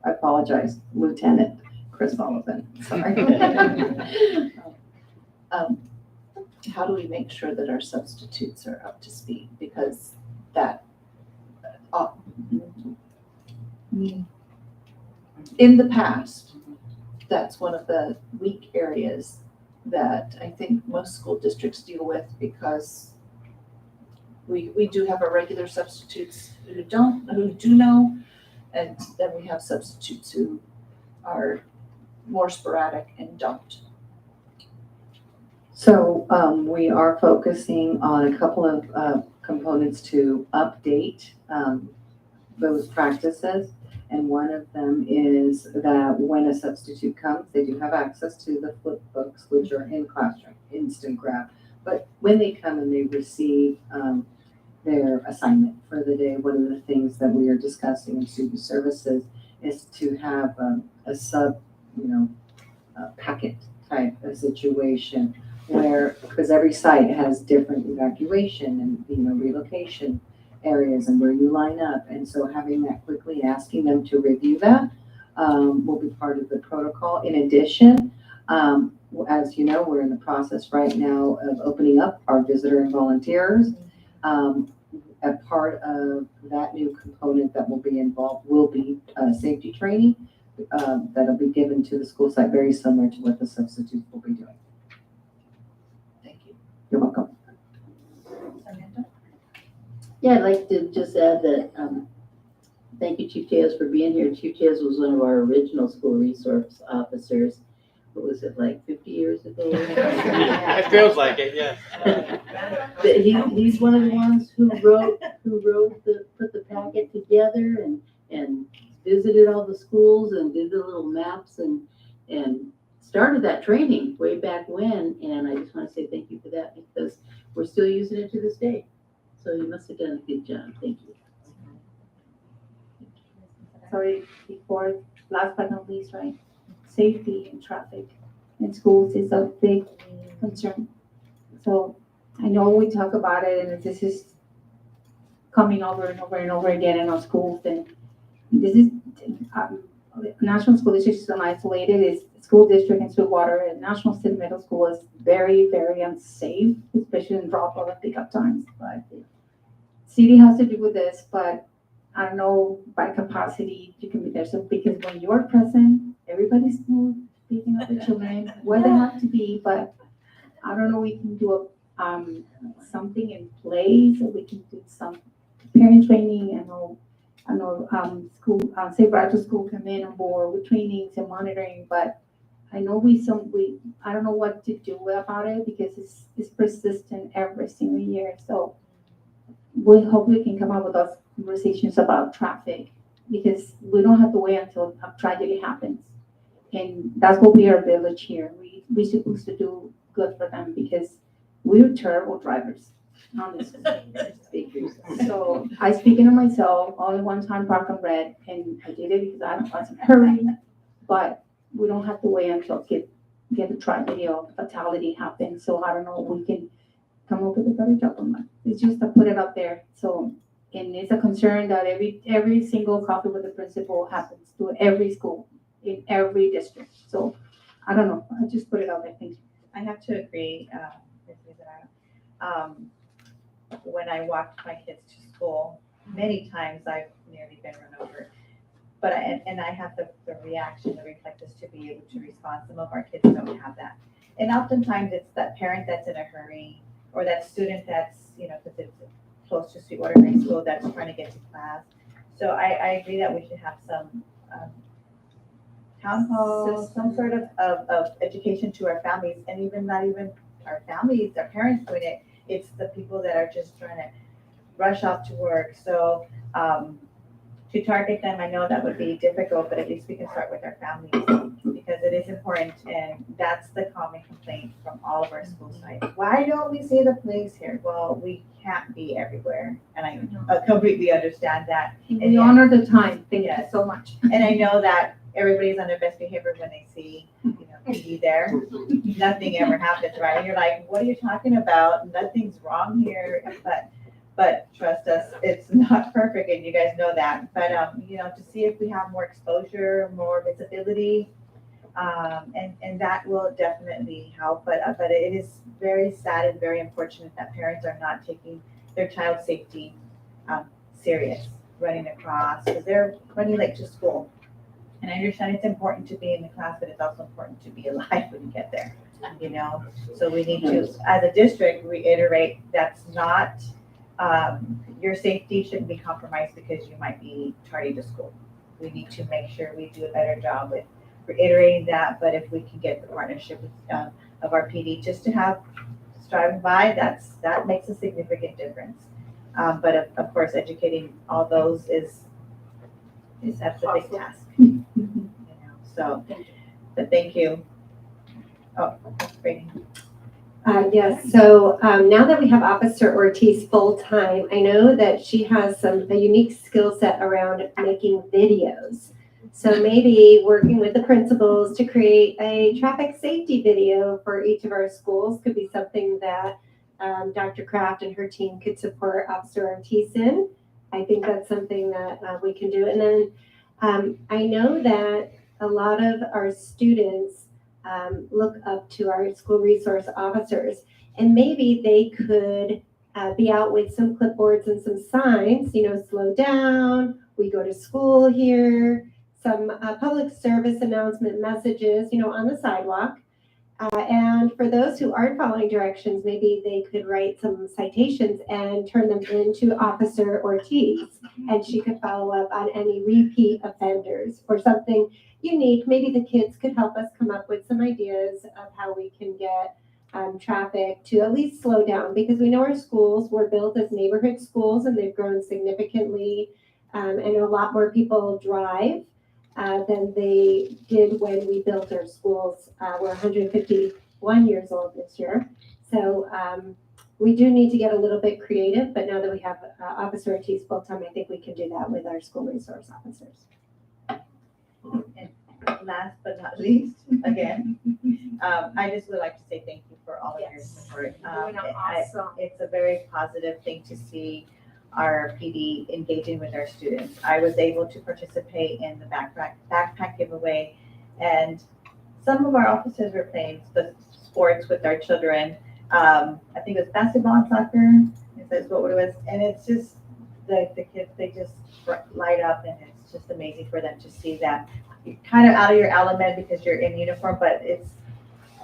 apologize, Lieutenant Chris Sullivan, sorry. How do we make sure that our substitutes are up to speed? Because that, in the past, that's one of the weak areas that I think most school districts deal with, because we do have our regular substitutes who do know, and then we have substitutes who are more sporadic and don't. So we are focusing on a couple of components to update those practices. And one of them is that when a substitute comes, they do have access to the flip books, which are in classroom, instant grab. But when they come and they receive their assignment for the day, one of the things that we are discussing in student services is to have a sub, packet type of situation where, because every site has different evacuation and, relocation areas and where you line up. And so having that quickly, asking them to review that will be part of the protocol. In addition, as you know, we're in the process right now of opening up our visitor and volunteers. A part of that new component that will be involved will be safety training that'll be given to the school site, very similar to what the substitutes will be doing. Thank you. You're welcome. Amanda? Yeah, I'd like to just add that, thank you, Chief Tejas, for being here. Chief Tejas was one of our original school resource officers. What was it, like 50 years ago? It feels like it, yeah. He's one of the ones who put the packet together and visited all the schools and did the little maps and started that training way back when. And I just want to say thank you for that, because we're still using it to this day. So you must have done a good job. Thank you. Sorry, before, last but not least, right? Safety and traffic in schools is a big concern. So I know we talk about it, and this is coming over and over and over again in our schools. And this is National School District is isolated. Is school district in Sweetwater and National City Middle School is very, very unsafe, especially in drop-off and pickup times. But city has to do with this, but I don't know, by capacity, you can be there. So because when you're present, everybody's speaking of the children, where they have to be, but I don't know, we can do something in place, or we can do some parent training. I know school, St. Bradford School come in on board with trainings and monitoring, but I know I don't know what to do about it, because it's persistent every single year. So we hope we can come up with those conversations about traffic, because we don't have to wait until a tragedy happens. And that's what we are a village here. We're supposed to do good for them, because we're terrible drivers, honestly. So I speaking of myself, only one time park on red, and I did it because I was in a hurry. But we don't have to wait until get a tragedy or fatality happen. So I don't know if we can come up with a better job on that. It's just to put it up there. So, and it's a concern that every single coffee with the principal happens to every school in every district. So I don't know. I just put it out there. Thank you. I have to agree, with you that, when I walked my kids to school, many times I've nearly been run over. But I have the reaction, the reflexes to be able to respond. Some of our kids don't have that. And oftentimes it's that parent that's in a hurry, or that student that's, because it's close to Sweetwater High School, that's trying to get to class. So I agree that we should have some town hall, some sort of education to our families, and even not even our families, our parents doing it. It's the people that are just trying to rush off to work. So to target them, I know that would be difficult, but at least we can start with our families, because it is important, and that's the common complaint from all of our school sites. Why don't we see the police here? Well, we can't be everywhere, and I completely understand that. We honor the time. Thank you so much. And I know that everybody's on their best behavior when they see, PD there. Nothing ever happens, right? And you're like, what are you talking about? Nothing's wrong here. But trust us, it's not perfect, and you guys know that. But to see if we have more exposure, more visibility, and that will definitely help. But it is very sad and very unfortunate that parents are not taking their child's safety serious, running across, because they're running late to school. And I understand it's important to be in the class, but it's also important to be alive when you get there. So we need to, as a district, reiterate that's not. Your safety shouldn't be compromised because you might be tardy to school. We need to make sure we do a better job with reiterating that, but if we can get the partnership of our PD just to have striving by, that makes a significant difference. But of course, educating all those that's a big task. So, but thank you. Oh, that's great. Yes, so now that we have Officer Ortiz full-time, I know that she has a unique skill set around making videos. So maybe working with the principals to create a traffic safety video for each of our schools could be something that Dr. Kraft and her team could support Officer Ortiz in. I think that's something that we can do. And then I know that a lot of our students look up to our school resource officers, and maybe they could be out with some clipboards and some signs, slow down, we go to school here, some public service announcement messages, on the sidewalk. And for those who aren't following directions, maybe they could write some citations and turn them into Officer Ortiz, and she could follow up on any repeat offenders or something unique. Maybe the kids could help us come up with some ideas of how we can get traffic to at least slow down, because we know our schools were built as neighborhood schools and they've grown significantly, and a lot more people drive than they did when we built our schools. We're 151 years old this year. So we do need to get a little bit creative, but now that we have Officer Ortiz full-time, I think we can do that with our school resource officers. And last but not least, again, I just would like to say thank you for all of your support. Awesome. It's a very positive thing to see our PD engaging with our students. I was able to participate in the backpack giveaway, and some of our officers were playing the sports with our children. I think it was basketball and soccer. That's what it was, and it's just the kids, they just light up, and it's just amazing for them to see that. You're kind of out of your element because you're in uniform, but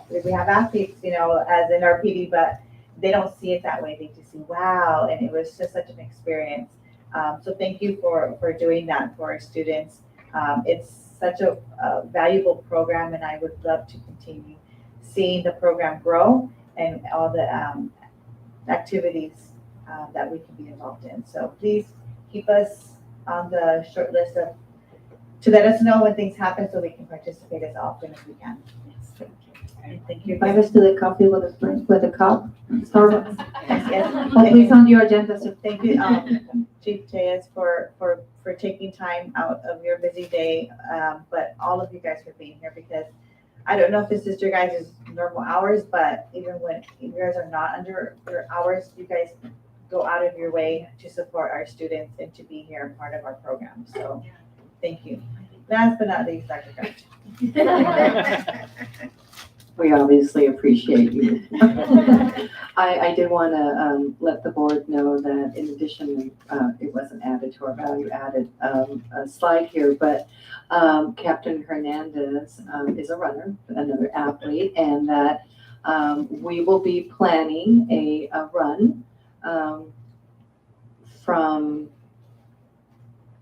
we have athletes, as in our PD, but they don't see it that way. They just see, wow, and it was just such an experience. So thank you for doing that for our students. It's such a valuable program, and I would love to continue seeing the program grow and all the activities that we can be involved in. So please keep us on the short list to let us know when things happen so we can participate as often as we can. Yes, thank you. And thank you. Invite us to the coffee with a cup, Starbucks. Yes. Hopefully on your agenda. So thank you, Chief Tejas, for taking time out of your busy day, but all of you guys for being here, because I don't know if this is your guys' normal hours, but even when you guys are not under your hours, you guys go out of your way to support our students and to be here and part of our program. So thank you. Last but not least, Dr. Kraft. We obviously appreciate you. I did want to let the board know that in addition, it wasn't added to our value added slide here, but Captain Hernandez is a runner, another athlete, and that we will be planning a run from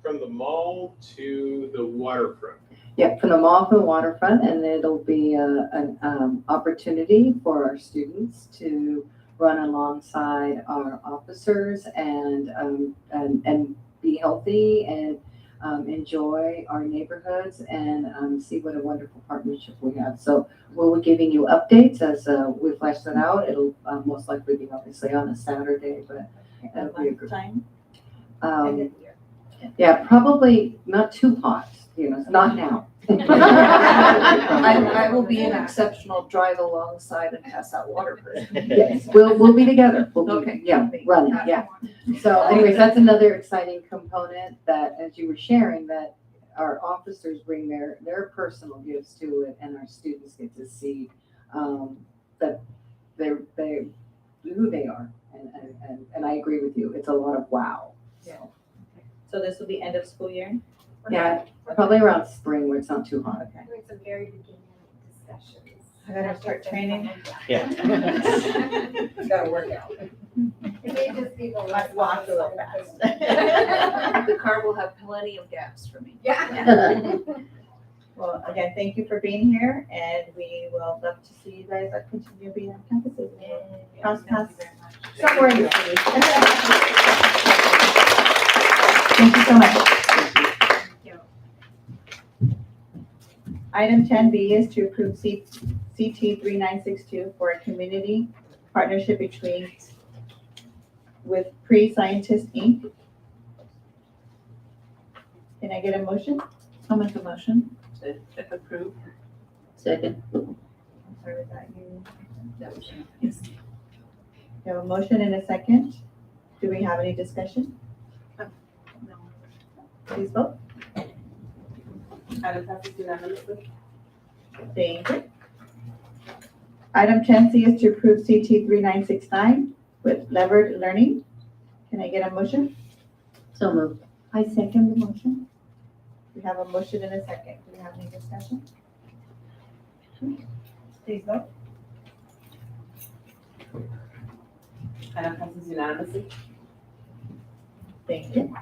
the mall to the waterfront. Yeah, from the mall to the waterfront, and it'll be an opportunity for our students to run alongside our officers and be healthy and enjoy our neighborhoods and see what a wonderful partnership we have. So we'll be giving you updates as we flesh that out. It'll most likely be obviously on a Saturday, but that'll be a good time. Yeah, probably not too hot, not now. I will be an exceptional drive alongside and pass out water person. Yes, we'll be together. We'll be, Okay. yeah, running, yeah. So anyways, that's another exciting component that, as you were sharing, that our officers bring their personal gifts to it, and our students get to see that they're who they are. And I agree with you. It's a lot of wow. So this will be end of school year? Yeah, probably around spring where it's not too hot. Doing some very beginning discussions. I gotta start training. Yeah. Gotta work out. It may just be the Might walk a little fast. The car will have plenty of gas for me. Yeah. Well, again, thank you for being here, and we will love to see you guys continue being on campuses. Cross paths somewhere in the city. Thank you so much. Item 10B is to approve CT 3962 for a community partnership with Pre-Scientist Inc. Can I get a motion? I'll make a motion to approve. Second. I'm sorry, was that you? Yes. We have a motion and a second. Do we have any discussion? No. Please vote. Item passes unanimously. Thank you. Item 10C is to approve CT 3969 with Levered Learning. Can I get a motion? So moved. I second the motion. We have a motion and a second. Do we have any discussion? Please vote. Item passes unanimously. Thank you.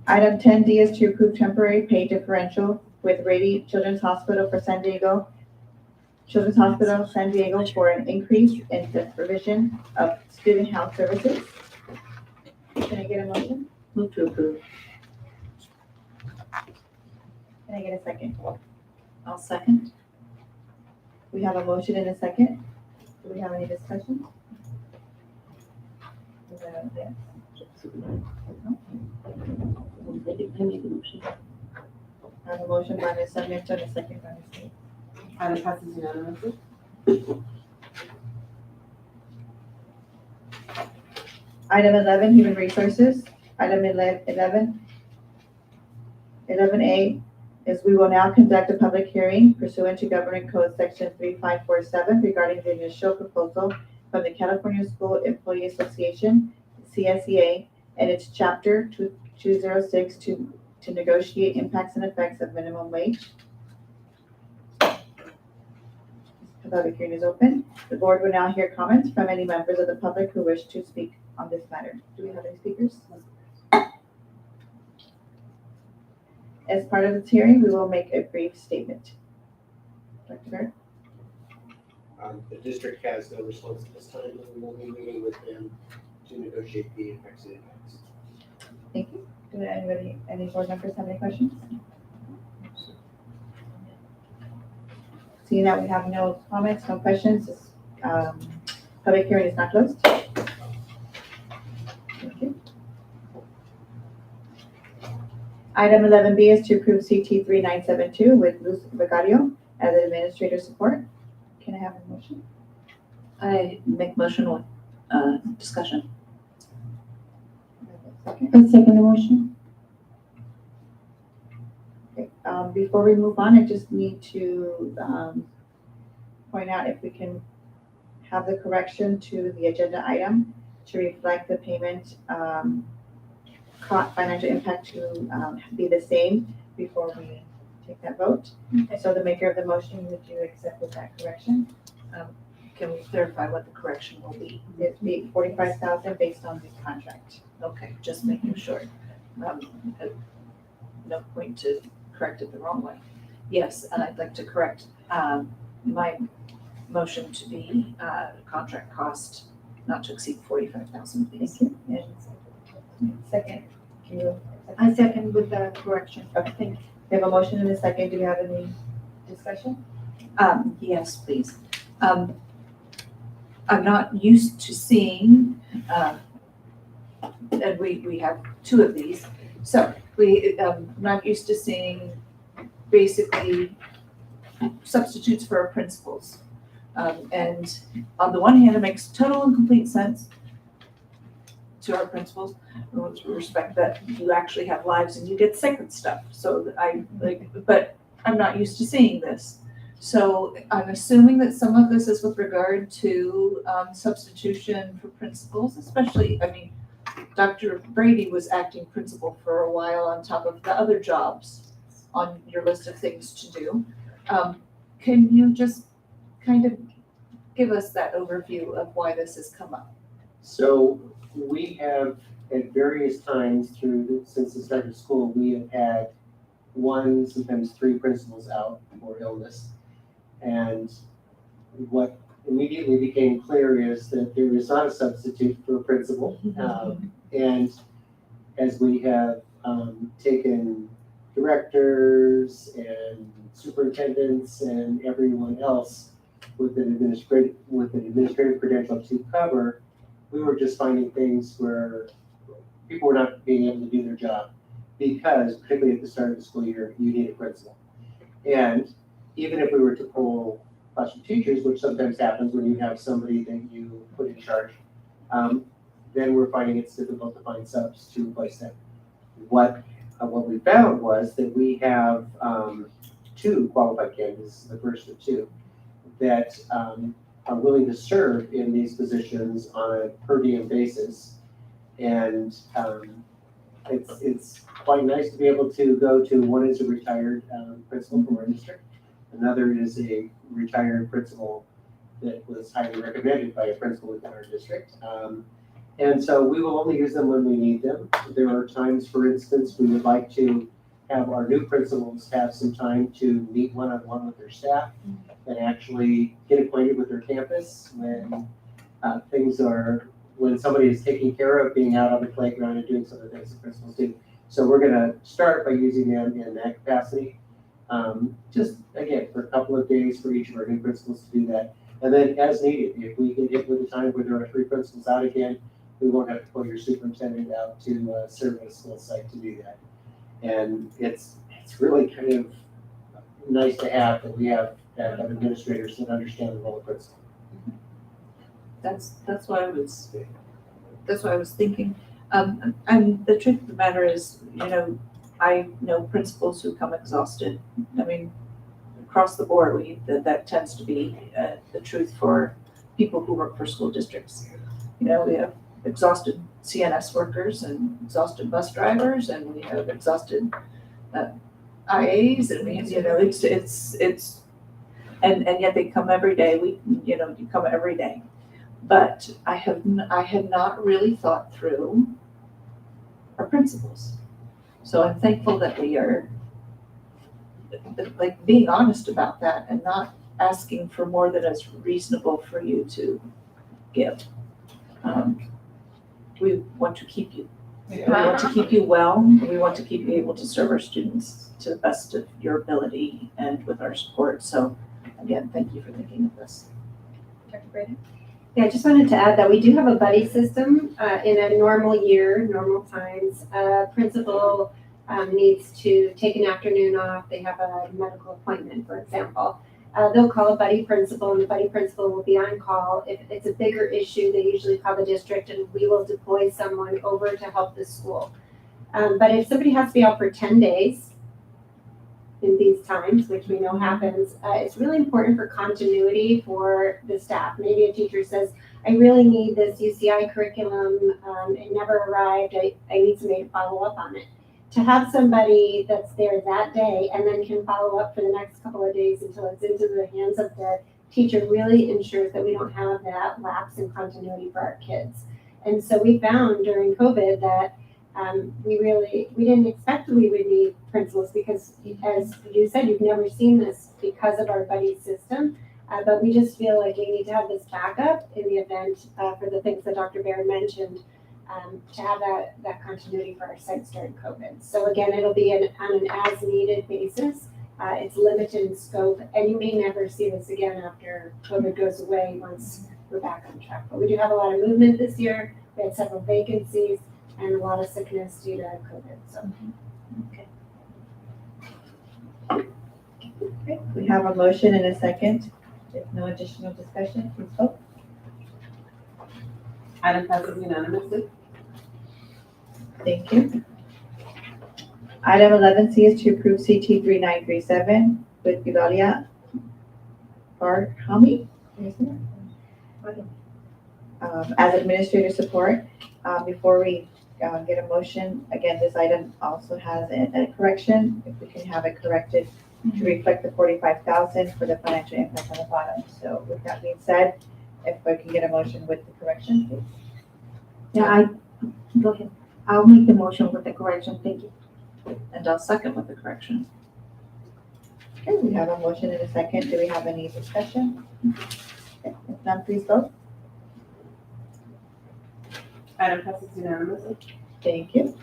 Item 10D is to approve temporary pay differential with Rady Children's Hospital San Diego for an increase in the provision of student health services. Can I get a motion? Move to approve. Can I get a second? I'll second. We have a motion and a second. Do we have any discussion? Is that yes? I make a motion. I have a motion by Ms. Sarmiento and a second by Ms. Lee. Item passes unanimously. Item 11, Human Resources. Item 11A is we will now conduct a public hearing pursuant to Government Code Section 3547 regarding the initial proposal from the California School Employee Association, CSEA, and its Chapter 206 to negotiate impacts and effects of minimum wage. The public hearing is open. The board will now hear comments from any members of the public who wish to speak on this matter. Do we have any speakers? As part of this hearing, we will make a brief statement. Dr. Barrett? The district has no response at this time, but we will be meeting with them to negotiate the effects and impacts. Thank you. Do any board members have any questions? Seeing that we have no comments, no questions, this public hearing is not closed. Thank you. Item 11B is to approve CT 3972 with Luz Vicario as administrator support. Can I have a motion? I make motion with discussion. Second. I second the motion. Okay. Before we move on, I just need to point out if we can have the correction to the agenda item to reflect the payment, financial impact to, be the same before we take that vote. So the maker of the motion, would you accept with that correction? Can we clarify what the correction will be? It'd be 45,000 based on the contract. Okay, just making sure. No point to correct it the wrong way. Yes, and I'd like to correct my motion to be contract cost not to exceed 45,000, please. Thank you. And second, can you? I second with the correction. Okay, thank you. We have a motion and a second. Do we have any discussion? Yes, please. I'm not used to seeing, and we have two of these. So I'm not used to seeing basically substitutes for our principals. And on the one hand, it makes total and complete sense to our principals. We want to respect that you actually have lives and you get sick and stuff. So but I'm not used to seeing this. So I'm assuming that some of this is with regard to substitution for principals, especially, Dr. Brady was acting principal for a while on top of the other jobs on your list of things to do. Can you just kind of give us that overview of why this has come up? So we have at various times since the start of school, we have had one, sometimes three principals out for illness. And what immediately became clear is that there is not a substitute for a principal. And as we have taken directors and superintendents and everyone else with an administrative credential to cover, we were just finding things where people were not being able to do their job because, particularly at the start of the school year, you need a principal. And even if we were to pull classroom teachers, which sometimes happens when you have somebody that you put in charge, then we're finding it's difficult to find subs to replace them. What we found was that we have two qualified candidates, the first of two, that are willing to serve in these positions on a per diem basis. And it's quite nice to be able to go to, one is a retired principal from our district. Another is a retired principal that was highly recommended by a principal within our district. And so we will only use them when we need them. There are times, for instance, we would like to have our new principals have some time to meet one-on-one with their staff and actually get acquainted with their campus when when somebody is taking care of being out on the playground and doing some of the things that principals do. So we're gonna start by using them in that capacity. Just again, for a couple of days for each of our new principals to do that. And then as needed, if we can get with a time where there are three principals out again, we won't have to pull your superintendent out to serve at a school site to do that. And it's really kind of nice to have that we have administrators that understand the role of principal. That's why I was thinking. And the truth of the matter is, I know principals who come exhausted. Across the board, that tends to be the truth for people who work for school districts. We have exhausted CNS workers and exhausted bus drivers, and we have exhausted IAs, and we have, and yet they come every day. You come every day. But I had not really thought through our principals. So I'm thankful that we are being honest about that and not asking for more than is reasonable for you to give. We want to keep you. We want to keep you well. We want to keep you able to serve our students to the best of your ability and with our support. So again, thank you for thinking of this. Dr. Brady? Yeah, I just wanted to add that we do have a buddy system in a normal year, normal times. Principal needs to take an afternoon off. They have a medical appointment, for example. They'll call a buddy principal, and the buddy principal will be on call. If it's a bigger issue, they usually call the district, and we will deploy someone over to help the school. But if somebody has to be out for 10 days, in these times, which we know happens, it's really important for continuity for the staff. Maybe a teacher says, I really need this UCI curriculum, it never arrived, I need somebody to follow up on it. To have somebody that's there that day and then can follow up for the next couple of days until it's into the hands of the teacher really ensures that we don't have that lapse in continuity for our kids. And so we found during COVID that we didn't expect we would need principals because, as you said, you've never seen this because of our buddy system. But we just feel like we need to have this backup in the event for the things that Dr. Baird mentioned, to have that continuity for our sites during COVID. So again, it'll be on an as-needed basis. It's limited in scope, and you may never see this again after COVID goes away once we're back on track. But we do have a lot of movement this year. We had several vacancies and a lot of sickness due to COVID. So. Okay, we have a motion and a second. If no additional discussion, please vote. Item passes unanimously. Thank you. Item 11C is to approve CT 3937 with Vidalia Barhami as administrator support. Before we get a motion, again, this item also has a correction. If we can have it corrected to reflect the 45,000 for the financial impact on the bottom. So with that being said, if I can get a motion with the correction, please. Yeah, go ahead. I'll make the motion with the correction. Thank you. And I'll second with the correction. Okay, we have a motion and a second. Do we have any discussion? Okay, if none, please vote. Item passes unanimously. Thank you.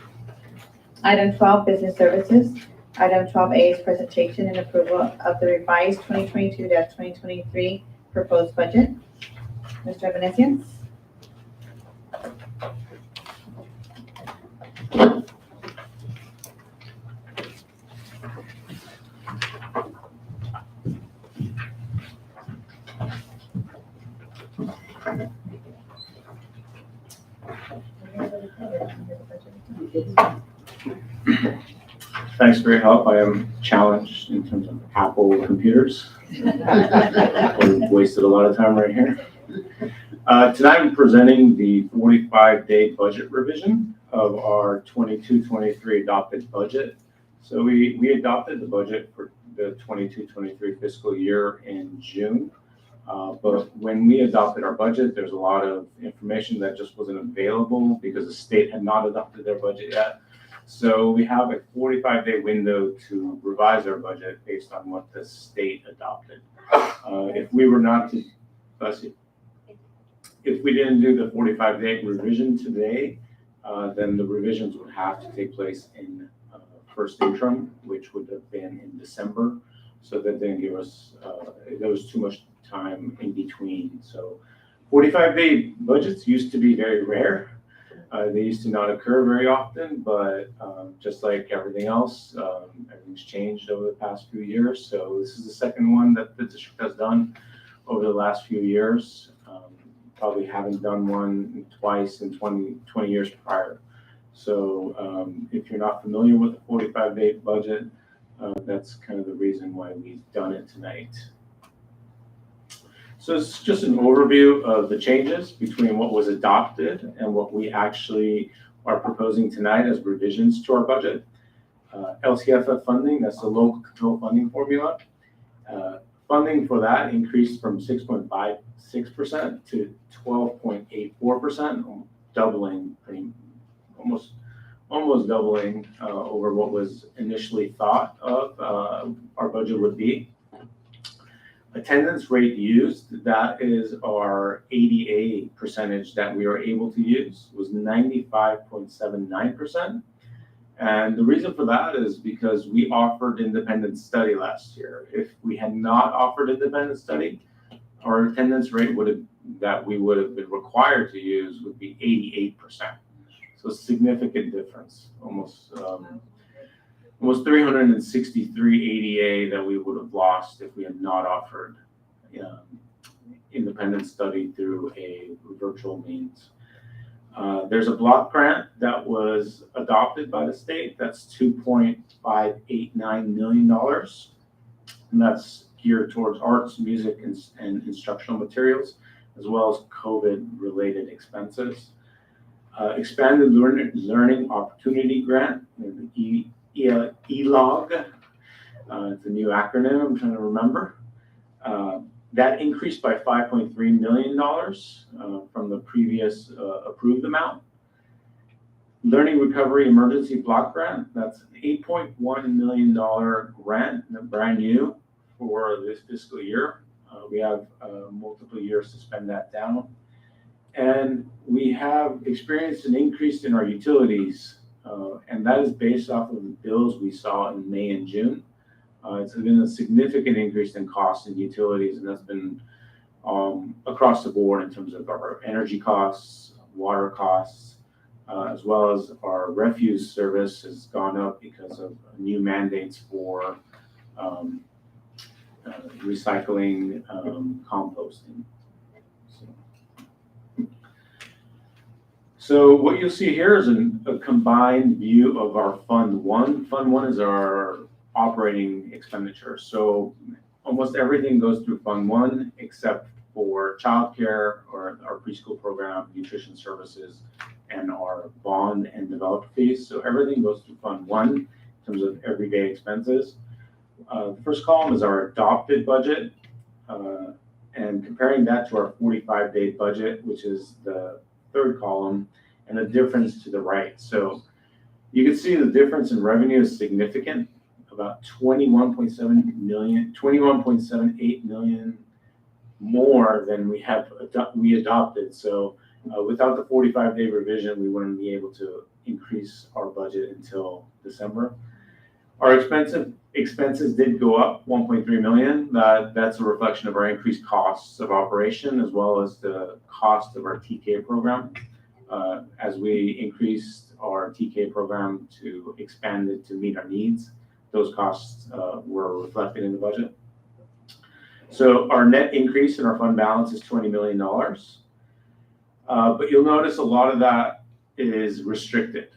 Item 12, business services. Item 12A is presentation and approval of the revised 2022-2023 proposed budget. Mr. Venetians? Thanks for your help. I am challenged in terms of Apple computers. I wasted a lot of time right here. Tonight I'm presenting the 45-day budget revision of our 22-23 adopted budget. So we adopted the budget for the 22-23 fiscal year in June. But when we adopted our budget, there's a lot of information that just wasn't available because the state had not adopted their budget yet. So we have a 45-day window to revise our budget based on what the state adopted. If we were not to, if we didn't do the 45-day revision today, then the revisions would have to take place in first interim, which would have been in December. So that didn't give us, there was too much time in between. So 45-day budgets used to be very rare. They used to not occur very often, but just like everything else, everything's changed over the past few years. So this is the second one that the district has done over the last few years. Probably haven't done one twice in 20 years prior. So if you're not familiar with the 45-day budget, that's kind of the reason why we've done it tonight. So it's just an overview of the changes between what was adopted and what we actually are proposing tonight as revisions to our budget. LTFF funding, that's the local control funding formula. Funding for that increased from 6.56% to 12.84%, doubling, almost doubling over what was initially thought of our budget would be. Attendance rate used, that is our ADA percentage that we are able to use, was 95.79%. And the reason for that is because we offered independent study last year. If we had not offered independent study, our attendance rate that we would have been required to use would be 88%. So a significant difference, almost 363 ADA that we would have lost if we had not offered independent study through a virtual means. There's a block grant that was adopted by the state. That's $2.589 million. And that's geared towards arts, music, and instructional materials, as well as COVID-related expenses. Expanded Learning Opportunity Grant, the ELOG. It's a new acronym I'm trying to remember. That increased by $5.3 million from the previous approved amount. Learning Recovery Emergency Block Grant, that's an $8.1 million grant, brand new for this fiscal year. We have multiple years to spend that down. And we have experienced an increase in our utilities, and that is based off of the bills we saw in May and June. It's been a significant increase in costs in utilities, and that's been across the board in terms of our energy costs, water costs, as well as our refuse service has gone up because of new mandates for recycling, composting. So what you'll see here is a combined view of our Fund 1. Fund 1 is our operating expenditure. So almost everything goes through Fund 1 except for childcare or our preschool program, nutrition services, and our bond and developer fees. So everything goes through Fund 1 in terms of everyday expenses. The first column is our adopted budget, and comparing that to our 45-day budget, which is the third column, and the difference to the right. So you can see the difference in revenue is significant, about 21.78 million more than we adopted. So without the 45-day revision, we wouldn't be able to increase our budget until December. Our expenses did go up 1.3 million. That's a reflection of our increased costs of operation, as well as the cost of our TK program. As we increased our TK program to expand it to meet our needs, those costs were reflected in the budget. So our net increase in our fund balance is $20 million. But you'll notice a lot of that is restricted.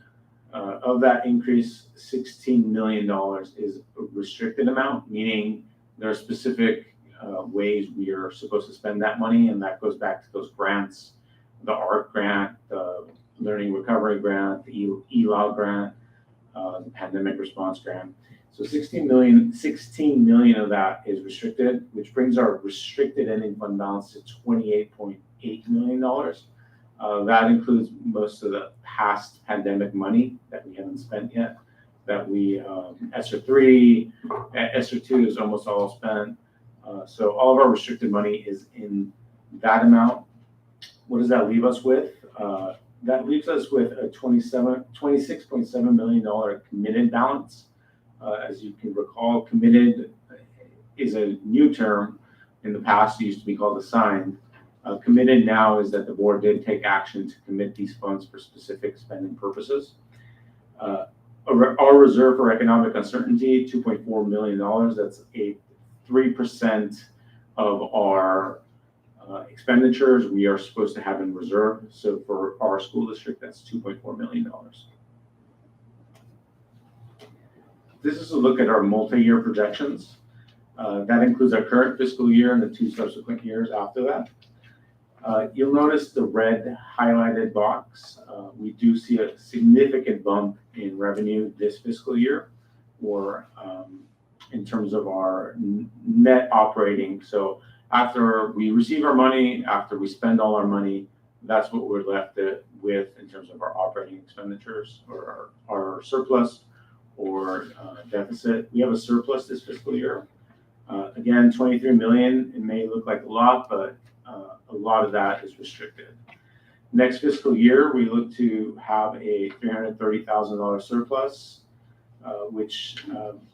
Of that increase, $16 million is a restricted amount, meaning there are specific ways we are supposed to spend that money, and that goes back to those grants, the ARC grant, the Learning Recovery grant, the ELOG grant, the Pandemic Response grant. So 16 million of that is restricted, which brings our restricted ending fund balance to $28.8 million. That includes most of the past pandemic money that we haven't spent yet, that we, ESSER 3, ESSER 2 is almost all spent. So all of our restricted money is in that amount. What does that leave us with? That leaves us with a $26.7 million committed balance. As you can recall, committed is a new term. In the past, it used to be called assigned. Committed now is that the board did take action to commit these funds for specific spending purposes. Our reserve for economic uncertainty, $2.4 million. That's a 3% of our expenditures we are supposed to have in reserve. So for our school district, that's $2.4 million. This is a look at our multi-year projections. That includes our current fiscal year and the 2 subsequent years after that. You'll notice the red highlighted box. We do see a significant bump in revenue this fiscal year, or in terms of our net operating. So after we receive our money, after we spend all our money, that's what we're left with in terms of our operating expenditures, or our surplus or deficit. We have a surplus this fiscal year. Again, 23 million. It may look like a lot, but a lot of that is restricted. Next fiscal year, we look to have a $330,000 surplus, which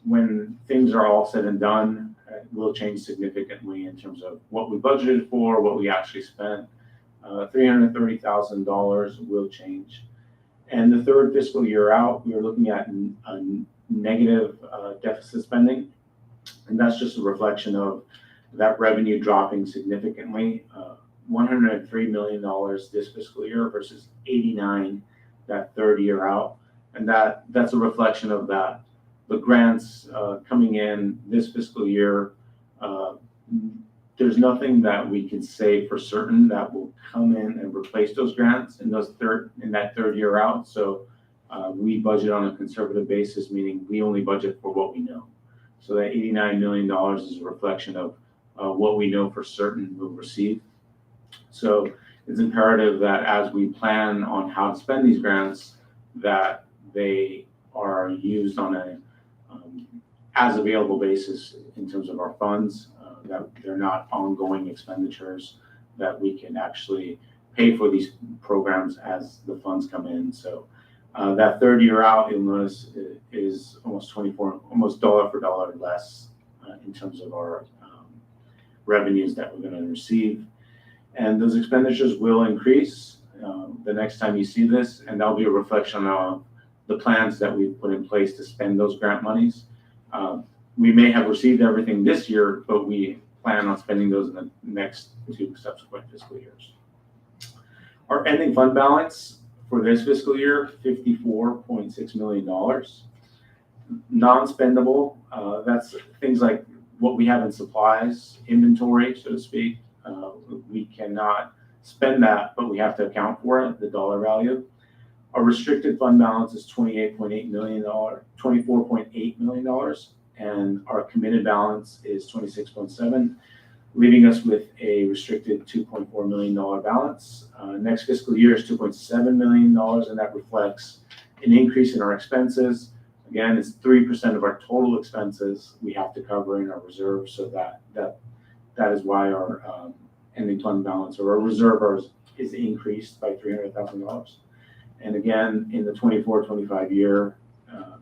when things are all said and done, will change significantly in terms of what we budgeted for, what we actually spent. $330,000 will change. And the third fiscal year out, we are looking at a negative deficit spending. And that's just a reflection of that revenue dropping significantly. $103 million this fiscal year versus 89 that third year out. And that's a reflection of that. The grants coming in this fiscal year, there's nothing that we can say for certain that will come in and replace those grants in that third year out. So we budget on a conservative basis, meaning we only budget for what we know. So that $89 million is a reflection of what we know for certain we'll receive. So it's imperative that as we plan on how to spend these grants, that they are used on a as available basis in terms of our funds, that they're not ongoing expenditures, that we can actually pay for these programs as the funds come in. So that third year out, you'll notice, is almost dollar for dollar less in terms of our revenues that we're going to receive. And those expenditures will increase the next time you see this, and that'll be a reflection of the plans that we've put in place to spend those grant monies. We may have received everything this year, but we plan on spending those in the next 2 subsequent fiscal years. Our ending fund balance for this fiscal year, $54.6 million. Non-spendable, that's things like what we have in supplies, inventory, so to speak. We cannot spend that, but we have to account for it, the dollar value. Our restricted fund balance is $24.8 million, and our committed balance is $26.7, leaving us with a restricted $2.4 million balance. Next fiscal year is $2.7 million, and that reflects an increase in our expenses. Again, it's 3% of our total expenses we have to cover in our reserve, so that is why our ending fund balance or our reserve is increased by $300,000. And again, in the 24-25 year,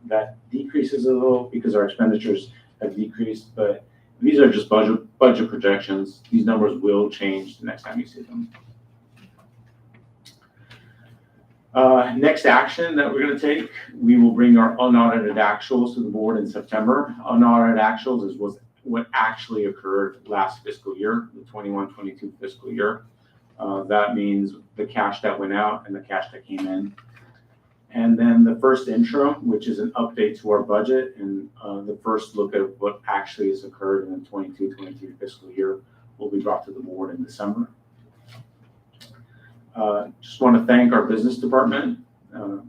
that decreases a little because our expenditures have decreased, but these are just budget projections. These numbers will change the next time you see them. Next action that we're going to take, we will bring our unaudited actuals to the board in September. Unaudited actuals is what actually occurred last fiscal year, the 21-22 fiscal year. That means the cash that went out and the cash that came in. And then the first interim, which is an update to our budget and the first look at what actually has occurred in the 22-23 fiscal year, will be brought to the board in December. Just want to thank our business department.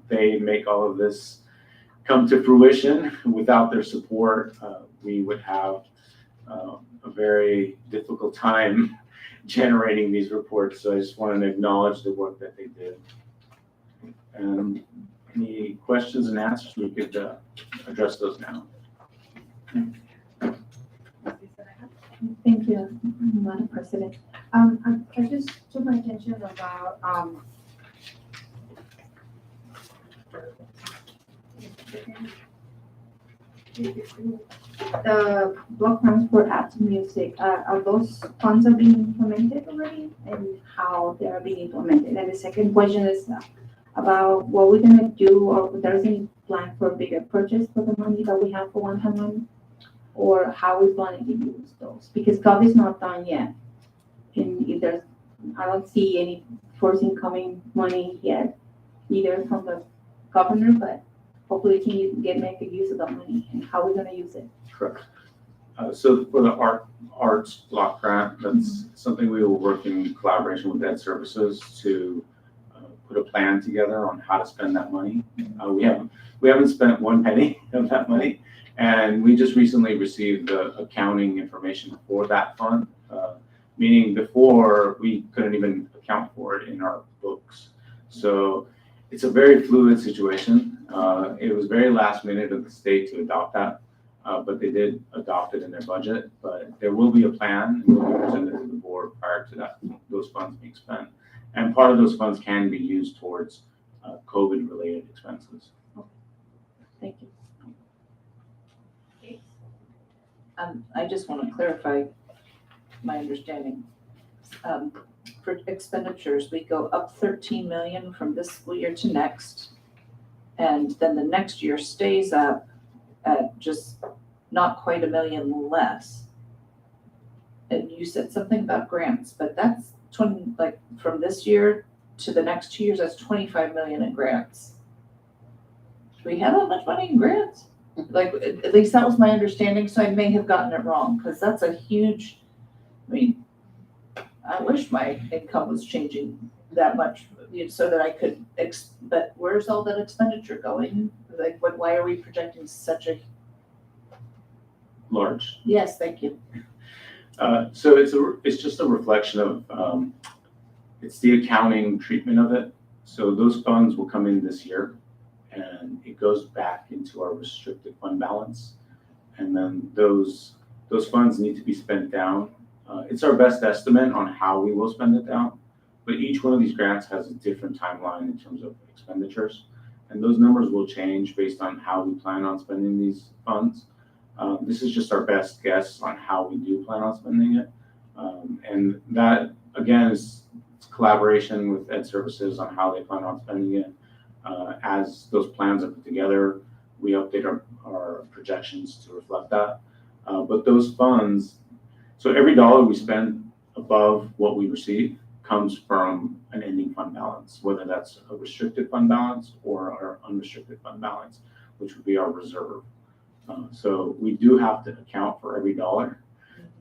They make all of this come to fruition. Without their support, we would have a very difficult time generating these reports. So I just wanted to acknowledge the work that they did. Any questions and answers, we could address those now. Thank you, Madam President. I just took my attention about the block grants for arts and music. Are those funds being implemented already, and how they are being implemented? And the second question is about what we're gonna do, or if there's any plan for a bigger purchase for the money that we have for one-time money, or how we planning to use those, because COVID is not done yet. And if there's, I don't see any force incoming money yet, either from the governor, but hopefully we can make a use of the money and how we're gonna use it. Correct. So for the arts block grant, that's something we will work in collaboration with Ed Services to put a plan together on how to spend that money. We haven't spent one penny of that money, and we just recently received the accounting information for that fund, meaning before we couldn't even account for it in our books. So it's a very fluid situation. It was very last minute of the state to adopt that, but they did adopt it in their budget. But there will be a plan, and will be presented to the board prior to those funds being spent. And part of those funds can be used towards COVID-related expenses. Thank you. I just want to clarify my understanding. For expenditures, we go up 13 million from this school year to next, and then the next year stays up at just not quite $1 million less. And you said something about grants, but from this year to the next 2 years, that's 25 million in grants. Do we have that much money in grants? Like, at least that was my understanding, so I may have gotten it wrong, because that's a huge, I mean, I wish my income was changing that much, so that I could, but where's all that expenditure going? Like, why are we projecting such a, Large. yes, thank you. So it's just a reflection of, it's the accounting treatment of it. So those funds will come in this year and it goes back into our restricted fund balance. And then those funds need to be spent down. It's our best estimate on how we will spend it down, but each one of these grants has a different timeline in terms of expenditures. And those numbers will change based on how we plan on spending these funds. This is just our best guess on how we do plan on spending it. And that, again, is collaboration with Ed Services on how they plan on spending it. As those plans are put together, we update our projections to reflect that. But those funds, so every dollar we spend above what we receive comes from an ending fund balance, whether that's a restricted fund balance or our unrestricted fund balance, which would be our reserve. So we do have to account for every dollar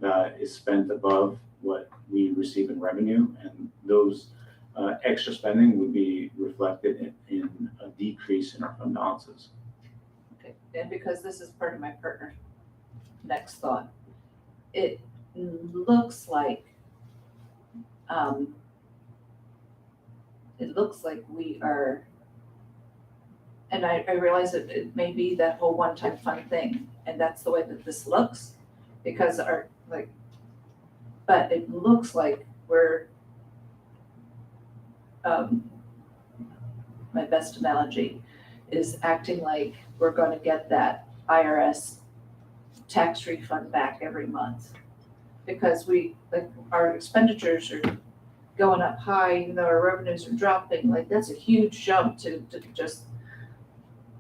that is spent above what we receive in revenue, and those extra spending would be reflected in a decrease in our fund balances. Okay, and because this is part of my partner, next thought, it looks like we are, and I realize that it may be that whole one-time fund thing, and that's the way that this looks, because but it looks like we're, my best analogy is acting like we're gonna get that IRS tax refund back every month. Because our expenditures are going up high, even though our revenues are dropping, that's a huge jump to just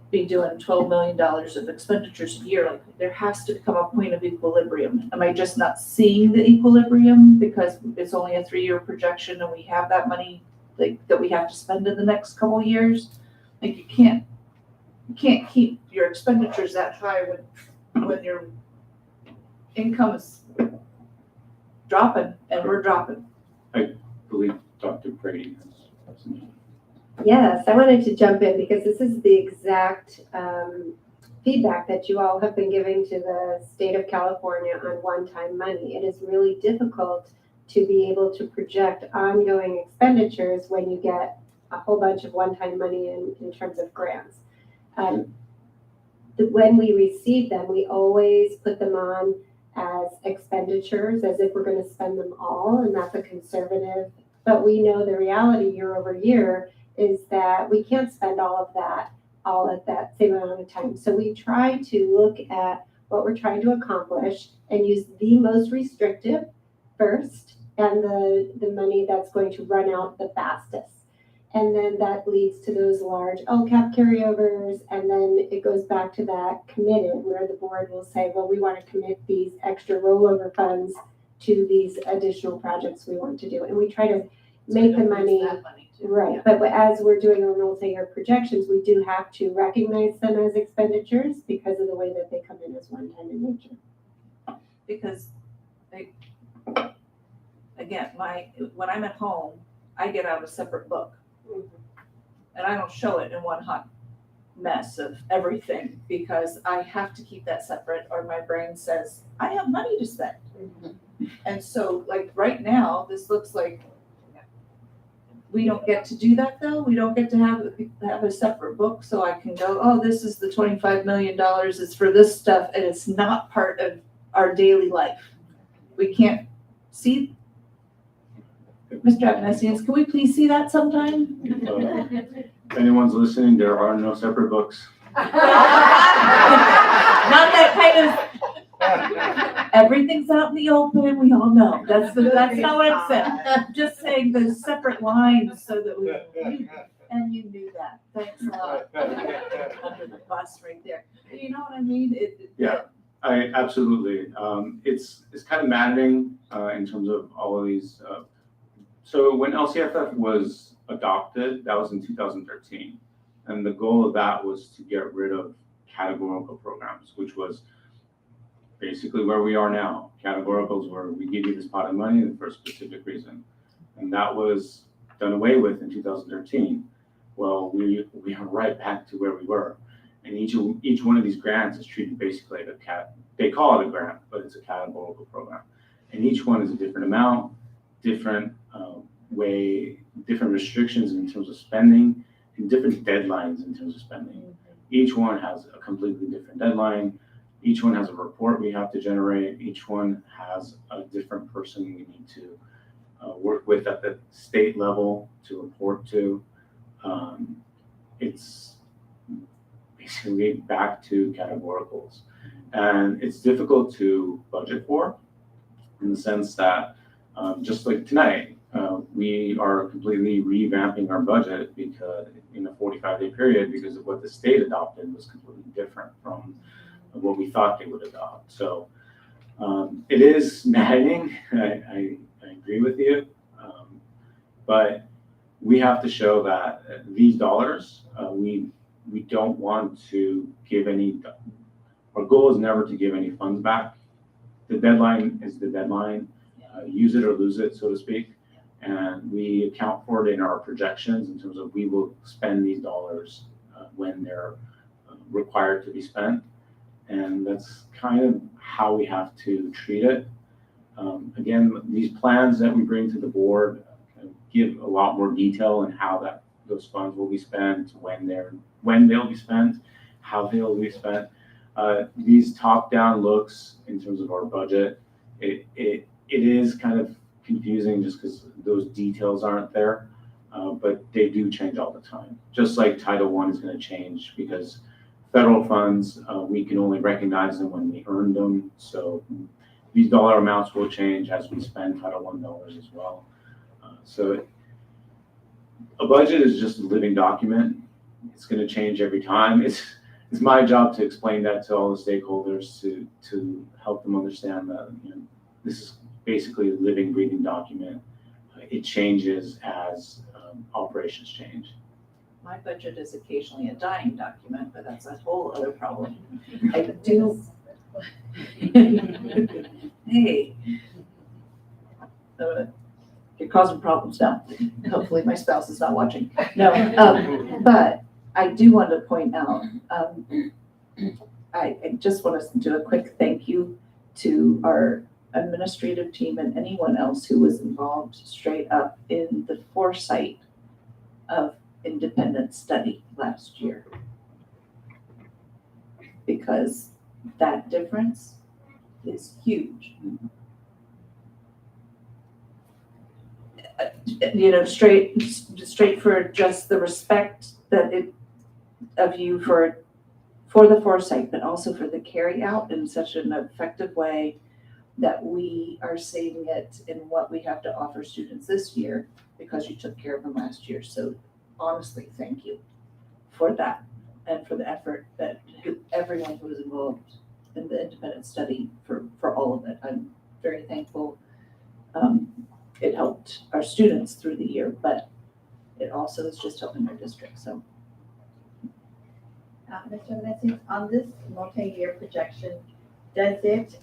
be doing $12 million of expenditures a year. There has to come a point of equilibrium. Am I just not seeing the equilibrium because it's only a 3-year projection and we have that money that we have to spend in the next couple of years? You can't keep your expenditures that high when your income is dropping and we're dropping. I believe Dr. Brady has something. Yes, I wanted to jump in because this is the exact feedback that you all have been giving to the state of California on one-time money. It is really difficult to be able to project ongoing expenditures when you get a whole bunch of one-time money in terms of grants. When we receive them, we always put them on as expenditures, as if we're going to spend them all, and that's a conservative. But we know the reality year over year is that we can't spend all of that all at that same amount of time. So we try to look at what we're trying to accomplish and use the most restrictive first and the money that's going to run out the fastest. And then that leads to those large LCAP carryovers. And then it goes back to that committed where the board will say, well, we want to commit these extra rollover funds to these additional projects we want to do. And we try to make the money. Right, but as we're doing our multi-year projections, we do have to recognize them as expenditures because of the way that they come in as one-time in nature. Because, again, when I'm at home, I get out a separate book. And I don't show it in one hot mess of everything because I have to keep that separate or my brain says, I have money to spend. And so, right now, this looks like we don't get to do that though. We don't get to have a separate book so I can go, oh, this is the $25 million. It's for this stuff. And it's not part of our daily life. We can't see. Mr. Agnesians, can we please see that sometime? If anyone's listening, there are no separate books. Not that kind of, everything's out in the open, we all know. That's not what I'm saying. I'm just saying there's separate lines so that we, and you knew that. Thanks a lot. Under the bus right there. You know what I mean? Yeah, I absolutely. It's kind of maddening in terms of all of these So when LCFF was adopted, that was in 2013. And the goal of that was to get rid of categorical programs, which was basically where we are now. Categoricals where we give you this pot of money for a specific reason. And that was done away with in 2013. Well, we are right back to where we were. And each one of these grants is treated basically like they call it a grant, but it's a categorical program. And each one is a different amount, different way, different restrictions in terms of spending, and different deadlines in terms of spending. Each one has a completely different deadline. Each one has a report we have to generate. Each one has a different person we need to work with at the state level to report to. It's basically back to categoricals. And it's difficult to budget for in the sense that just like tonight, we are completely revamping our budget because in a 45-day period because of what the state adopted was completely different from what we thought they would adopt. So it is maddening. I agree with you. But we have to show that these dollars, we don't want to give any, our goal is never to give any funds back. The deadline is the deadline, use it or lose it, so to speak. And we account for it in our projections in terms of we will spend these dollars when they're required to be spent. And that's kind of how we have to treat it. Again, these plans that we bring to the board give a lot more detail on how those funds will be spent, when they'll be spent, how they'll be spent. These top-down looks in terms of our budget, it is kind of confusing just because those details aren't there, but they do change all the time. Just like Title I is going to change because federal funds, we can only recognize them when we earn them. So these dollar amounts will change as we spend Title I dollars as well. So a budget is just a living document. It's going to change every time. It's my job to explain that to all the stakeholders to help them understand that this is basically a living, breathing document. It changes as operations change. My budget is occasionally a dying document, but that's a whole other problem. I do. Hey. You're causing problems now. Hopefully my spouse is not watching. No, but I do want to point out, I just want to do a quick thank you to our administrative team and anyone else who was involved straight up in the foresight of independent study last year. Because that difference is huge. Straight for just the respect of you for the foresight, but also for the carry out in such an effective way that we are seeing it in what we have to offer students this year because you took care of them last year. So honestly, thank you for that and for the effort that everyone who was involved in the independent study for all of it. I'm very thankful. It helped our students through the year, but it also is just helping our district. So, Mr. Menezes, on this multi-year projection, does it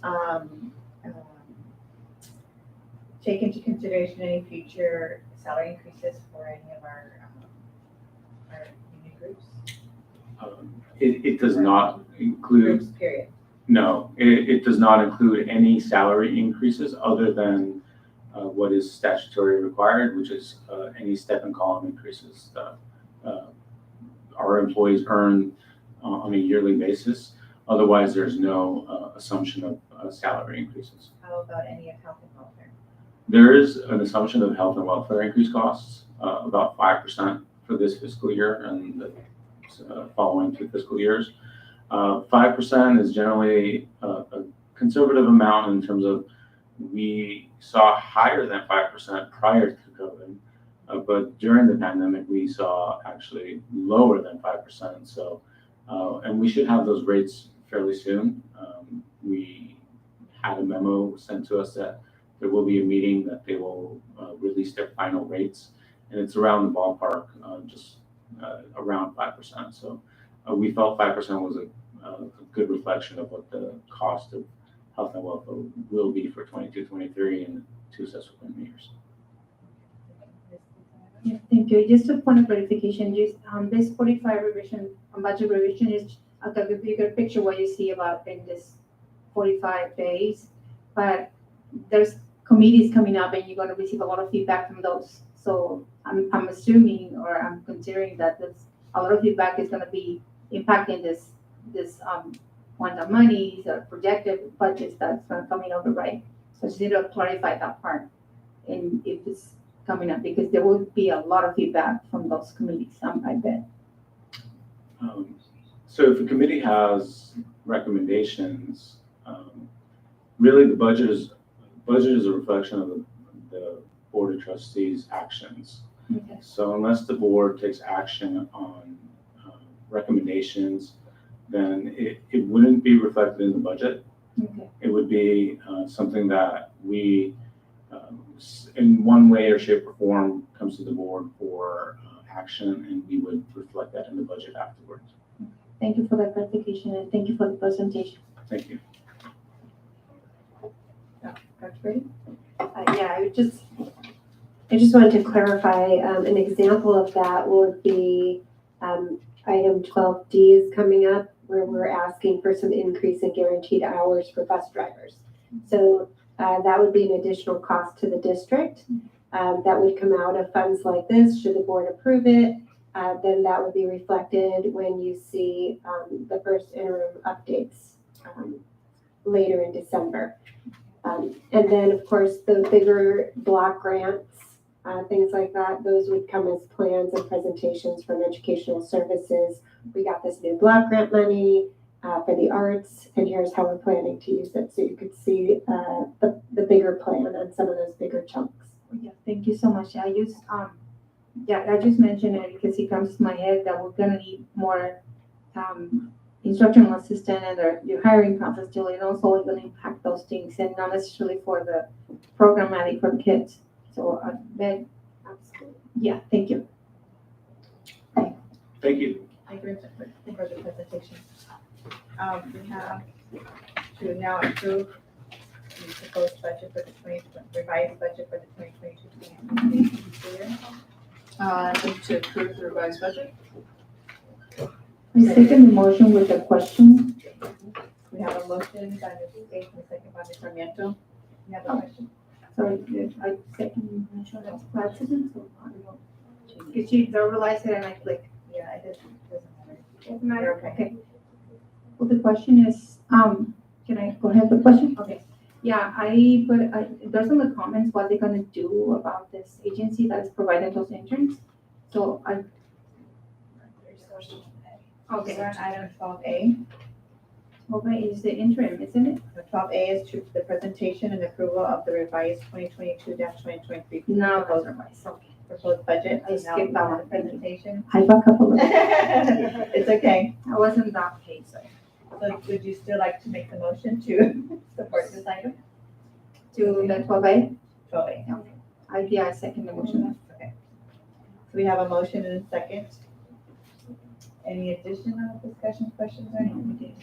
take into consideration any future salary increases for any of our union groups? It does not include. Groups, period. No, it does not include any salary increases other than what is statutory required, which is any step and column increases that our employees earn on a yearly basis. Otherwise, there's no assumption of salary increases. How about any of health and welfare? There is an assumption of health and welfare increase costs, about 5% for this fiscal year and the following 2 fiscal years. 5% is generally a conservative amount in terms of we saw higher than 5% prior to COVID, but during the pandemic, we saw actually lower than 5%. So, and we should have those rates fairly soon. We had a memo sent to us that there will be a meeting that they will release their final rates, and it's around the ballpark, just around 5%. So we felt 5% was a good reflection of what the cost of health and welfare will be for 22-23 and 2 subsequent years. Yeah, thank you. Just a point of clarification, just, this 45 revision, budget revision is a bigger picture what you see about in this 45 days, but there's committees coming up and you're gonna receive a lot of feedback from those. So I'm assuming, or I'm considering that there's a lot of feedback is gonna be impacting this quantum monies or projected budgets that's gonna come in over, right? So just need to clarify that part. And if it's coming up, because there will be a lot of feedback from those committees, I bet. So if a committee has recommendations, really the budget is a reflection of the Board of Trustees' actions. Okay. So unless the board takes action on recommendations, then it wouldn't be reflected in the budget. Okay. It would be something that we, in one way or shape or form, comes to the board for action, and we would reflect that in the budget afterwards. Thank you for that clarification and thank you for the presentation. Thank you. Dr. Brady? Yeah, I just wanted to clarify, an example of that would be, item 12D is coming up, where we're asking for some increase in guaranteed hours for bus drivers. So, that would be an additional cost to the district. That would come out of funds like this, should the board approve it. Then that would be reflected when you see, the first interim updates, later in December. And then, of course, the bigger block grants, things like that, those would come as plans and presentations from educational services. We got this new block grant money for the arts, and here's how we're planning to use it. So you could see the bigger plan on some of those bigger chunks. Yeah, thank you so much. I just mentioned it because it comes to my head that we're gonna need more instructional assistant and your hiring process too. It also will impact those things and not necessarily for the programmatic for kids. So then, absolutely. Yeah, thank you. Thank you. Thank you for the presentation. We have to now approve the proposed budget for the revised budget for the 2022-2023 school year. I move to approve the revised budget. I second the motion with a question. We have a motion by Ms. Gates and a second by Ms. Sarmiento. You have a question? Sorry, I second the motion as president, so I don't know. Because she verbalized it and I click. Yeah, it doesn't matter. Doesn't matter, Okay. okay. Well, the question is, can I go ahead with the question? Okay. Yeah, there's in the comments what they're gonna do about this agency that is providing those interns. So Okay, we're on item 12A. Okay, is the interim, isn't it? The 12A is to the presentation and approval of the revised 2022-2023 No, those are right. Okay. proposed budget. I So now skipped that we have one. the presentation. I have a couple of, It's okay. I wasn't that paid, so. So would you still like to make the motion to support this item? To the 12A? 12A. I second the motion. Okay. So we have a motion and a second. Any additional discussion, questions, or anything?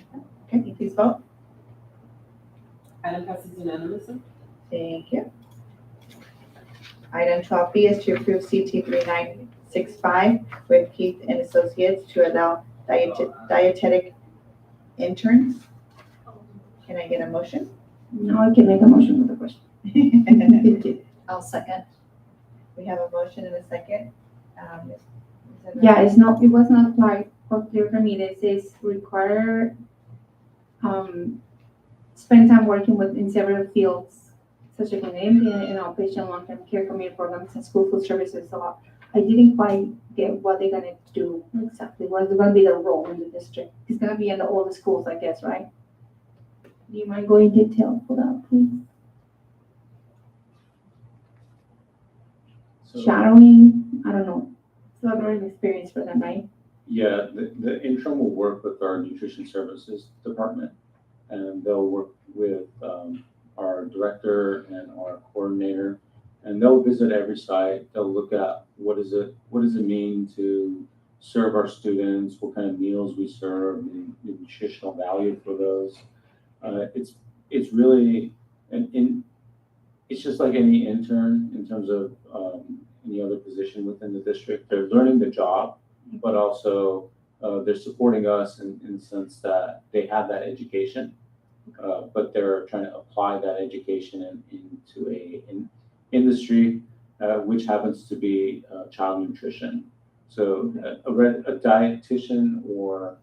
Okay, please vote. Item passes unanimously. Thank you. Item 12B is to approve CT 3965 with Keith and Associates to allow dietetic interns. Can I get a motion? No, I can make a motion with the question. Thank you. I'll second. We have a motion and a second. Yeah, it was not quite clear for me. This is require, spend time working in several fields, such as community and outpatient long-term care community programs and school food services. So I didn't quite get what they're gonna do exactly. What's gonna be their role in the district? It's gonna be in all the schools, I guess, right? Do you mind going in detail for that, please? So, Shadowing, I don't know. It's not an experience for them, right? yeah, the interim will work with our nutrition services department, and they'll work with our director and our coordinator, and they'll visit every site. They'll look at what does it mean to serve our students, what kind of meals we serve, and the nutritional value for those. It's really it's just like any intern in terms of any other position within the district. They're learning the job, but also they're supporting us in the sense that they have that education, but they're trying to apply that education into an industry, which happens to be child nutrition. So a dietitian or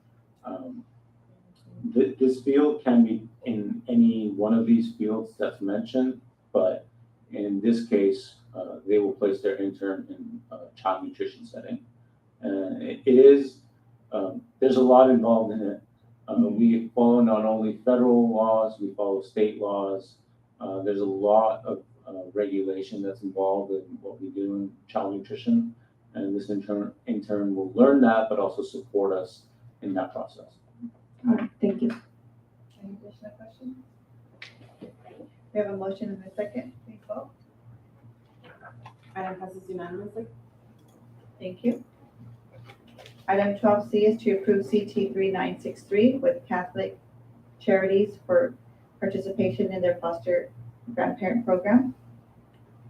this field can be in any one of these fields that's mentioned, but in this case, they will place their intern in a child nutrition setting. And it is, there's a lot involved in it. We follow not only federal laws, we follow state laws. There's a lot of regulation that's involved in what we do in child nutrition. And this intern will learn that, but also support us in that process. All right, thank you. Any additional questions? We have a motion and a second, please vote. Item passes unanimously. Thank you. Item 12C is to approve CT 3963 with Catholic Charities for participation in their foster grandparent program.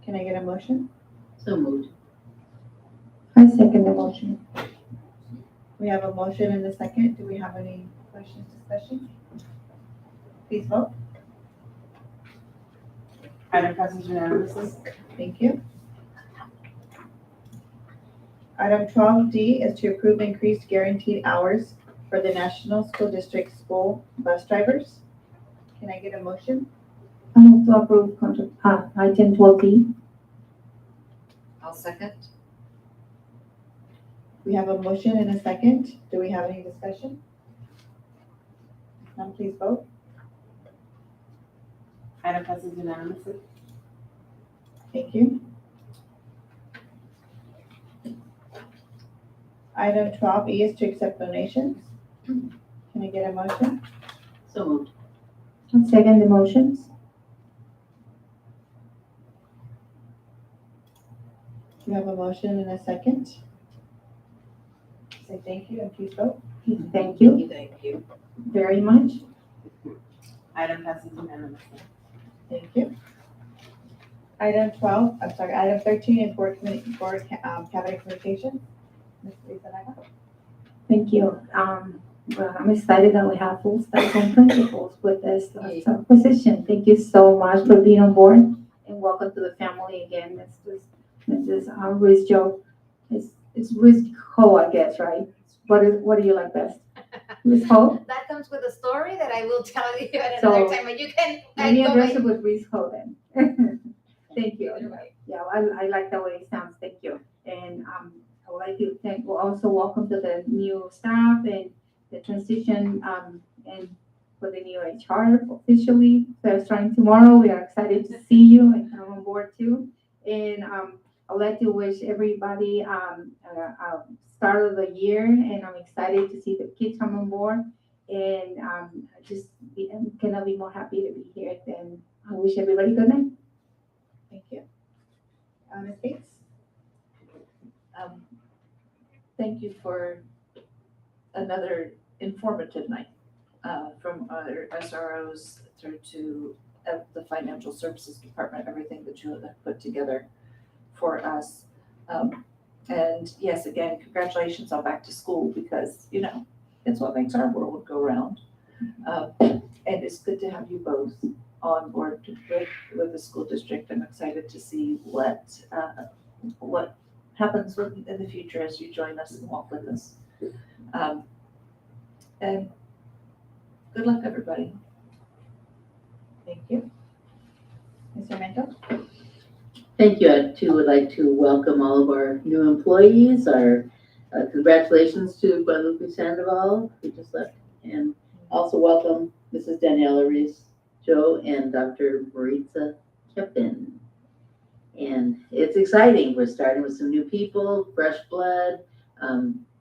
Can I get a motion? So moved. I second the motion. We have a motion and a second. Do we have any questions, discussion? Please vote. Item passes unanimously. Thank you. Item 12D is to approve increased guaranteed hours for the National School District school bus drivers. Can I get a motion? I move to approve item 12D. I'll second. We have a motion and a second. Do we have any discussion? None, please vote. Item passes unanimously. Thank you. Item 12E is to accept donations. Can I get a motion? So moved. I second the motions. We have a motion and a second. Say thank you and please vote. Thank you Thank you. very much. Item passes unanimously. Thank you. Item 13 is board cabinet communication. Ms. Lisa Naga. Thank you. Well, I'm excited that we have full staff and principals with this position. Thank you so much for being on board and welcome to the family again. Mrs. Ruiz Joe. It's Ruiz Ho, I guess, right? What do you like best? Ruiz Ho? That comes with a story that I will tell you at another time, but you can. Maybe go address by- it with Ruiz Ho then. Thank you. Right. Yeah, I like the way it sounds. Thank you. And I would like to also welcome to the new staff and the transition and for the new HR officially. So starting tomorrow, we are excited to see you and come on board too. And I would like to wish everybody a start of the year, and I'm excited to see the kids come on board. And I cannot be more happy to be here. And I wish everybody good night. Thank you. Ms. Bates? Thank you for another informative night, from our SROs through to the financial services department, everything that you have put together for us. And yes, again, congratulations on back to school because, it's what makes our world go round. And it's good to have you both on board with the school district. I'm excited to see what happens in the future as you join us and walk with us. And good luck, everybody. Thank you. Mr. Mento? Thank you. I too would like to welcome all of our new employees. Our congratulations to Guadalupe Sandoval, who just left, and also welcome Mrs. Daniela Reese Joe and Dr. Maritza Kepin. And it's exciting. We're starting with some new people, fresh blood,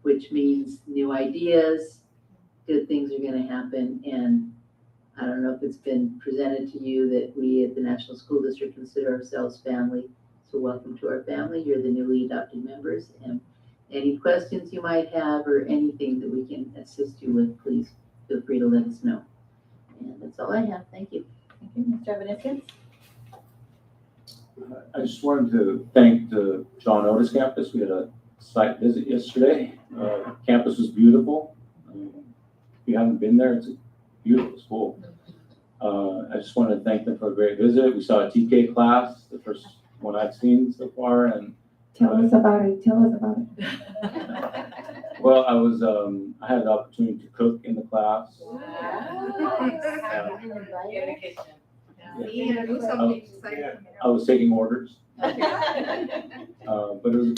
which means new ideas. Good things are going to happen, and I don't know if it's been presented to you that we at the National School District consider ourselves family. So welcome to our family. You're the newly adopted members. And any questions you might have or anything that we can assist you with, please feel free to let us know. And that's all I have. Thank you. Thank you, Mr. Evanescence. I just wanted to thank the John Otis campus. We had a site visit yesterday. Campus was beautiful. If you haven't been there, it's a beautiful school. I just wanted to thank them for a great visit. We saw a TK class, the first one I've seen so far, and Tell us about it. Tell us about it. well, I had the opportunity to cook in the class. I was taking orders. But it was a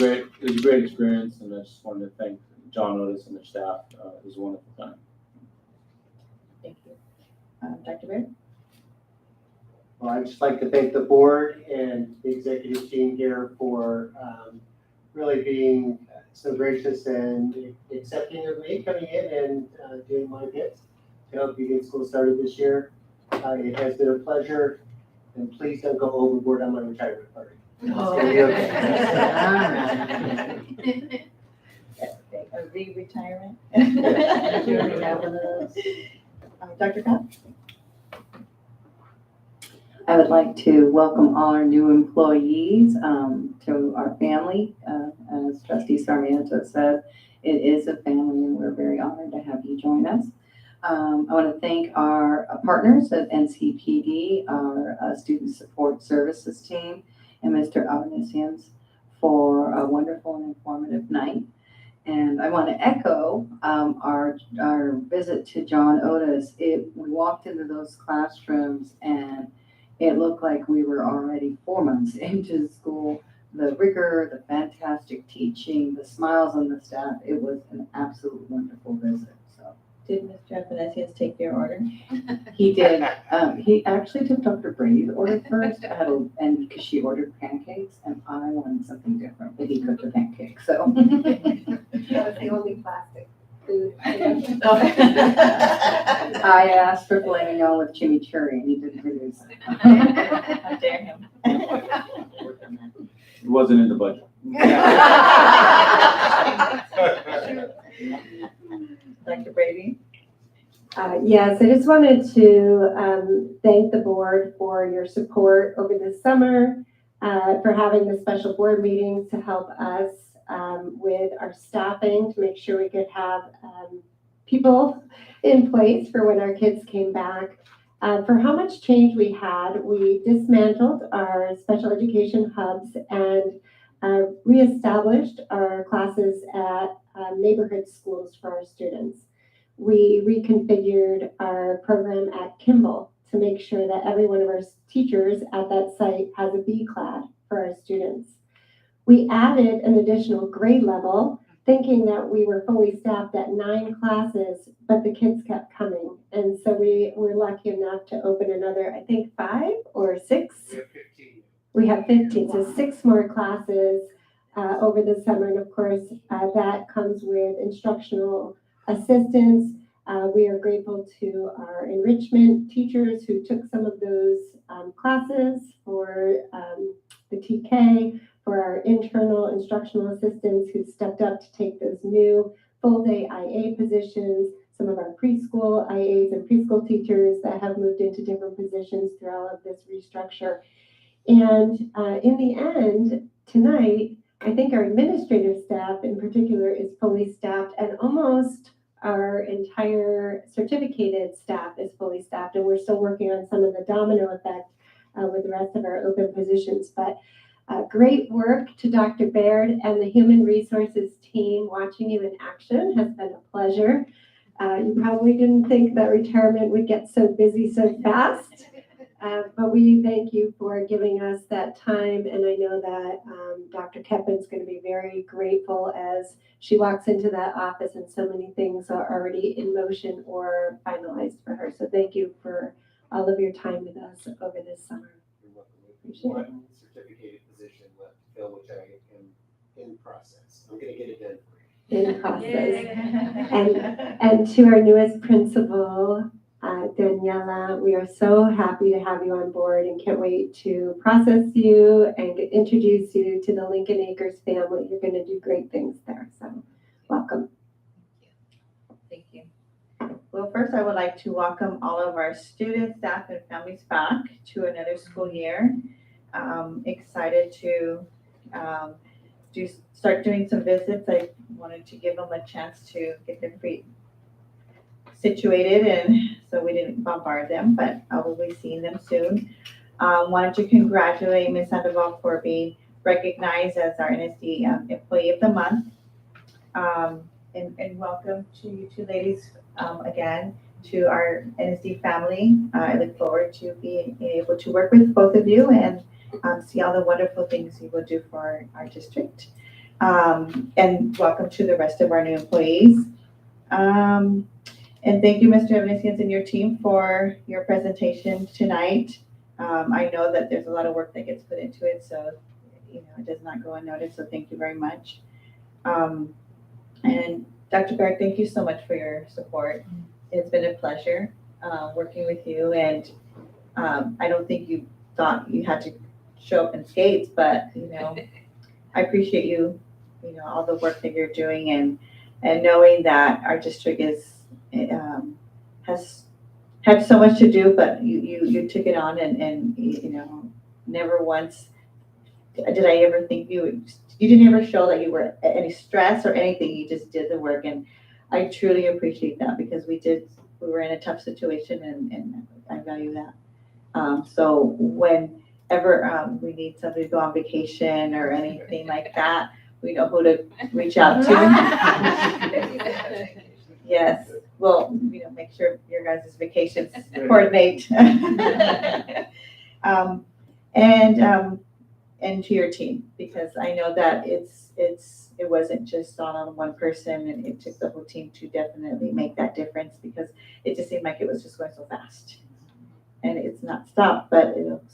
great experience, and I just wanted to thank John Otis and their staff. It was a wonderful time. Thank you. Dr. Baird? Well, I'd just like to thank the board and the executive team here for really being so gracious and accepting of me coming in and doing my bit to help you get school started this year. It has been a pleasure, and please don't go overboard on my retirement party. Oh. It's gonna be okay. A re-retirement? You already have one of those. Dr. Cobb? I would like to welcome all our new employees to our family. As Trustee Sarmiento said, it is a family, and we're very honored to have you join us. I want to thank our partners at NCPD, our Student Support Services team, and Mr. Avanesians for a wonderful and informative night. And I want to echo our visit to John Otis. We walked into those classrooms and it looked like we were already 4 months into school. The rigor, the fantastic teaching, the smiles on the staff, it was an absolute wonderful visit. So Did Mr. Evanescence take your order? he did. He actually took Dr. Brady's order first, and because she ordered pancakes, and I wanted something different, but he cooked the pancakes. So That was the only plastic food. I asked for filet mignon with chimichurri, and he didn't produce it. How dare him. It wasn't in the budget. Dr. Brady? Yes, I just wanted to thank the board for your support over the summer, for having the special board meetings to help us with our staffing to make sure we could have people in place for when our kids came back. For how much change we had, we dismantled our special education hubs and reestablished our classes at neighborhood schools for our students. We reconfigured our program at Kimball to make sure that every one of our teachers at that site has a B class for our students. We added an additional grade level, thinking that we were fully staffed at 9 classes, but the kids kept coming. And so we were lucky enough to open another, I think 5 or 6. We have 15, so 6 more classes over the summer. And of course, that comes with instructional assistance. We are grateful to our enrichment teachers who took some of those classes, for the TK, for our internal instructional assistants who stepped up to take those new full-day IA positions, some of our preschool IAs and preschool teachers that have moved into different positions through all of this restructure. And in the end, tonight, I think our administrative staff in particular is fully staffed, and almost our entire certificated staff is fully staffed, and we're still working on some of the domino effect with the rest of our open positions. But great work to Dr. Baird and the Human Resources team. Watching you in action has been a pleasure. You probably didn't think that retirement would get so busy so fast, but we thank you for giving us that time. And I know that Dr. Kepin's going to be very grateful as she walks into that office and so many things are already in motion or finalized for her. So thank you for all of your time with us over this summer. Appreciate it. One certificated position left to fill, which I am in process. I'm going to get it done for you. In process. And to our newest principal, Daniela, we are so happy to have you on board and can't wait to process you and introduce you to the Lincoln Acres family. You're going to do great things there. So welcome. Thank you. Well, first I would like to welcome all of our students, staff, and families back to another school year. Excited to start doing some visits. I wanted to give them a chance to get their feet situated, and so we didn't bombard them, but I will be seeing them soon. Wanted to congratulate Ms. Sandoval for being recognized as our NSD Employee of the Month. And welcome to you two ladies again to our NSD family. I look forward to being able to work with both of you and see all the wonderful things you will do for our district. And welcome to the rest of our new employees. And thank you, Mr. Evanesians and your team for your presentation tonight. I know that there's a lot of work that gets put into it, so it does not go unnoticed, so thank you very much. And Dr. Berg, thank you so much for your support. It's been a pleasure working with you, and I don't think you thought you had to show up in skates, but I appreciate you, all the work that you're doing, and knowing that our district has had so much to do, but you took it on, and never once did I ever think you didn't ever show that you were any stress or anything. You just did the work, and I truly appreciate that because we were in a tough situation, and I value that. So whenever we need somebody to go on vacation or anything like that, we know who to reach out to. Yes, well, make sure your guys' vacations coordinate. And to your team, because I know that it wasn't just on one person, and it took the whole team to definitely make that difference, because it just seemed like it was just going so fast, and it's not stopped, but it'll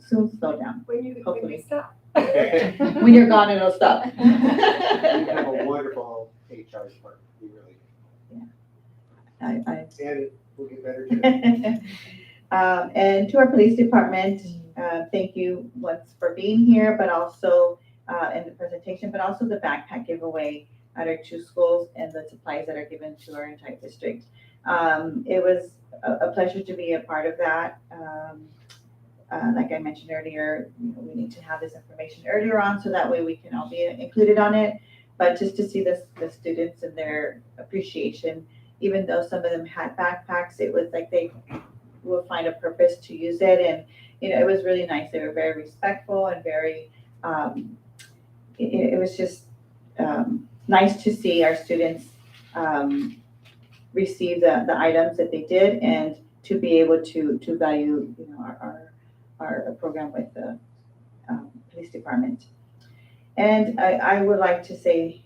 soon slow down. Hopefully stop. When you're gone, it'll stop. You have a wonderful HR department. You really do. Yeah. And it will get better too. And to our police department, thank you once for being here, but also in the presentation, but also the backpack giveaway at our two schools and the supplies that are given to our entire district. It was a pleasure to be a part of that. Like I mentioned earlier, we need to have this information earlier on so that way we can all be included on it. But just to see the students and their appreciation, even though some of them had backpacks, it was like they will find a purpose to use it, and it was really nice. They were very respectful and very it was just nice to see our students receive the items that they did, and to be able to value our program with the police department. And I would like to say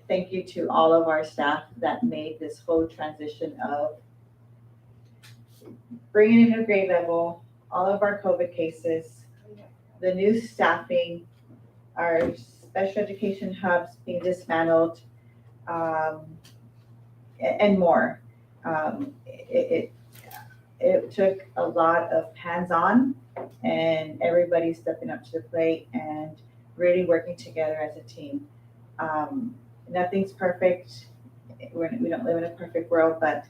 thank you to all of our staff that made this whole transition of bringing in a grade level, all of our COVID cases, the new staffing, our special education hubs being dismantled, and more. It took a lot of hands-on and everybody stepping up to the plate and really working together as a team. Nothing's perfect. We don't live in a perfect world, but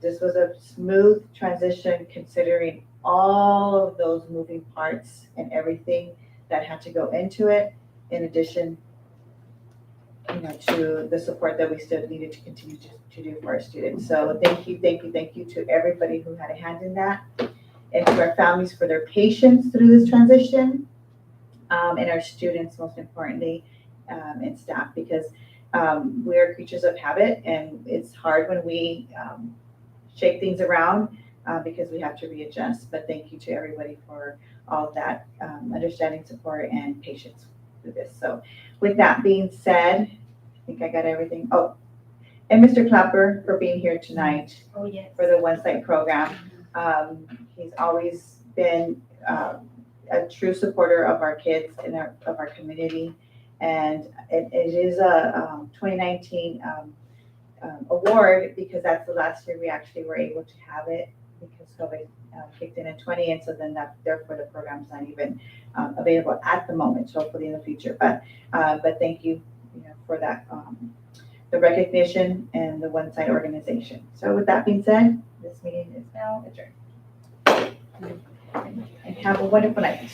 this was a smooth transition considering all of those moving parts and everything that had to go into it, in addition to the support that we still needed to continue to do for our students. So thank you to everybody who had a hand in that, and to our families for their patience through this transition, and our students most importantly, and staff, because we are creatures of habit, and it's hard when we shake things around because we have to readjust. But thank you to everybody for all of that understanding, support, and patience through this. So with that being said, I think I got everything. Oh, and Mr. Clapper for being here tonight. Oh, yes. For the One Sight program. He's always been a true supporter of our kids and of our community. And it is a 2019 award, because that's the last year we actually were able to have it, because COVID kicked in 20, and so then therefore the program's not even available at the moment, so hopefully in the future. But thank you, for that, the recognition and the one-side organization. So with that being said, this meeting is now adjourned. And have a wonderful night.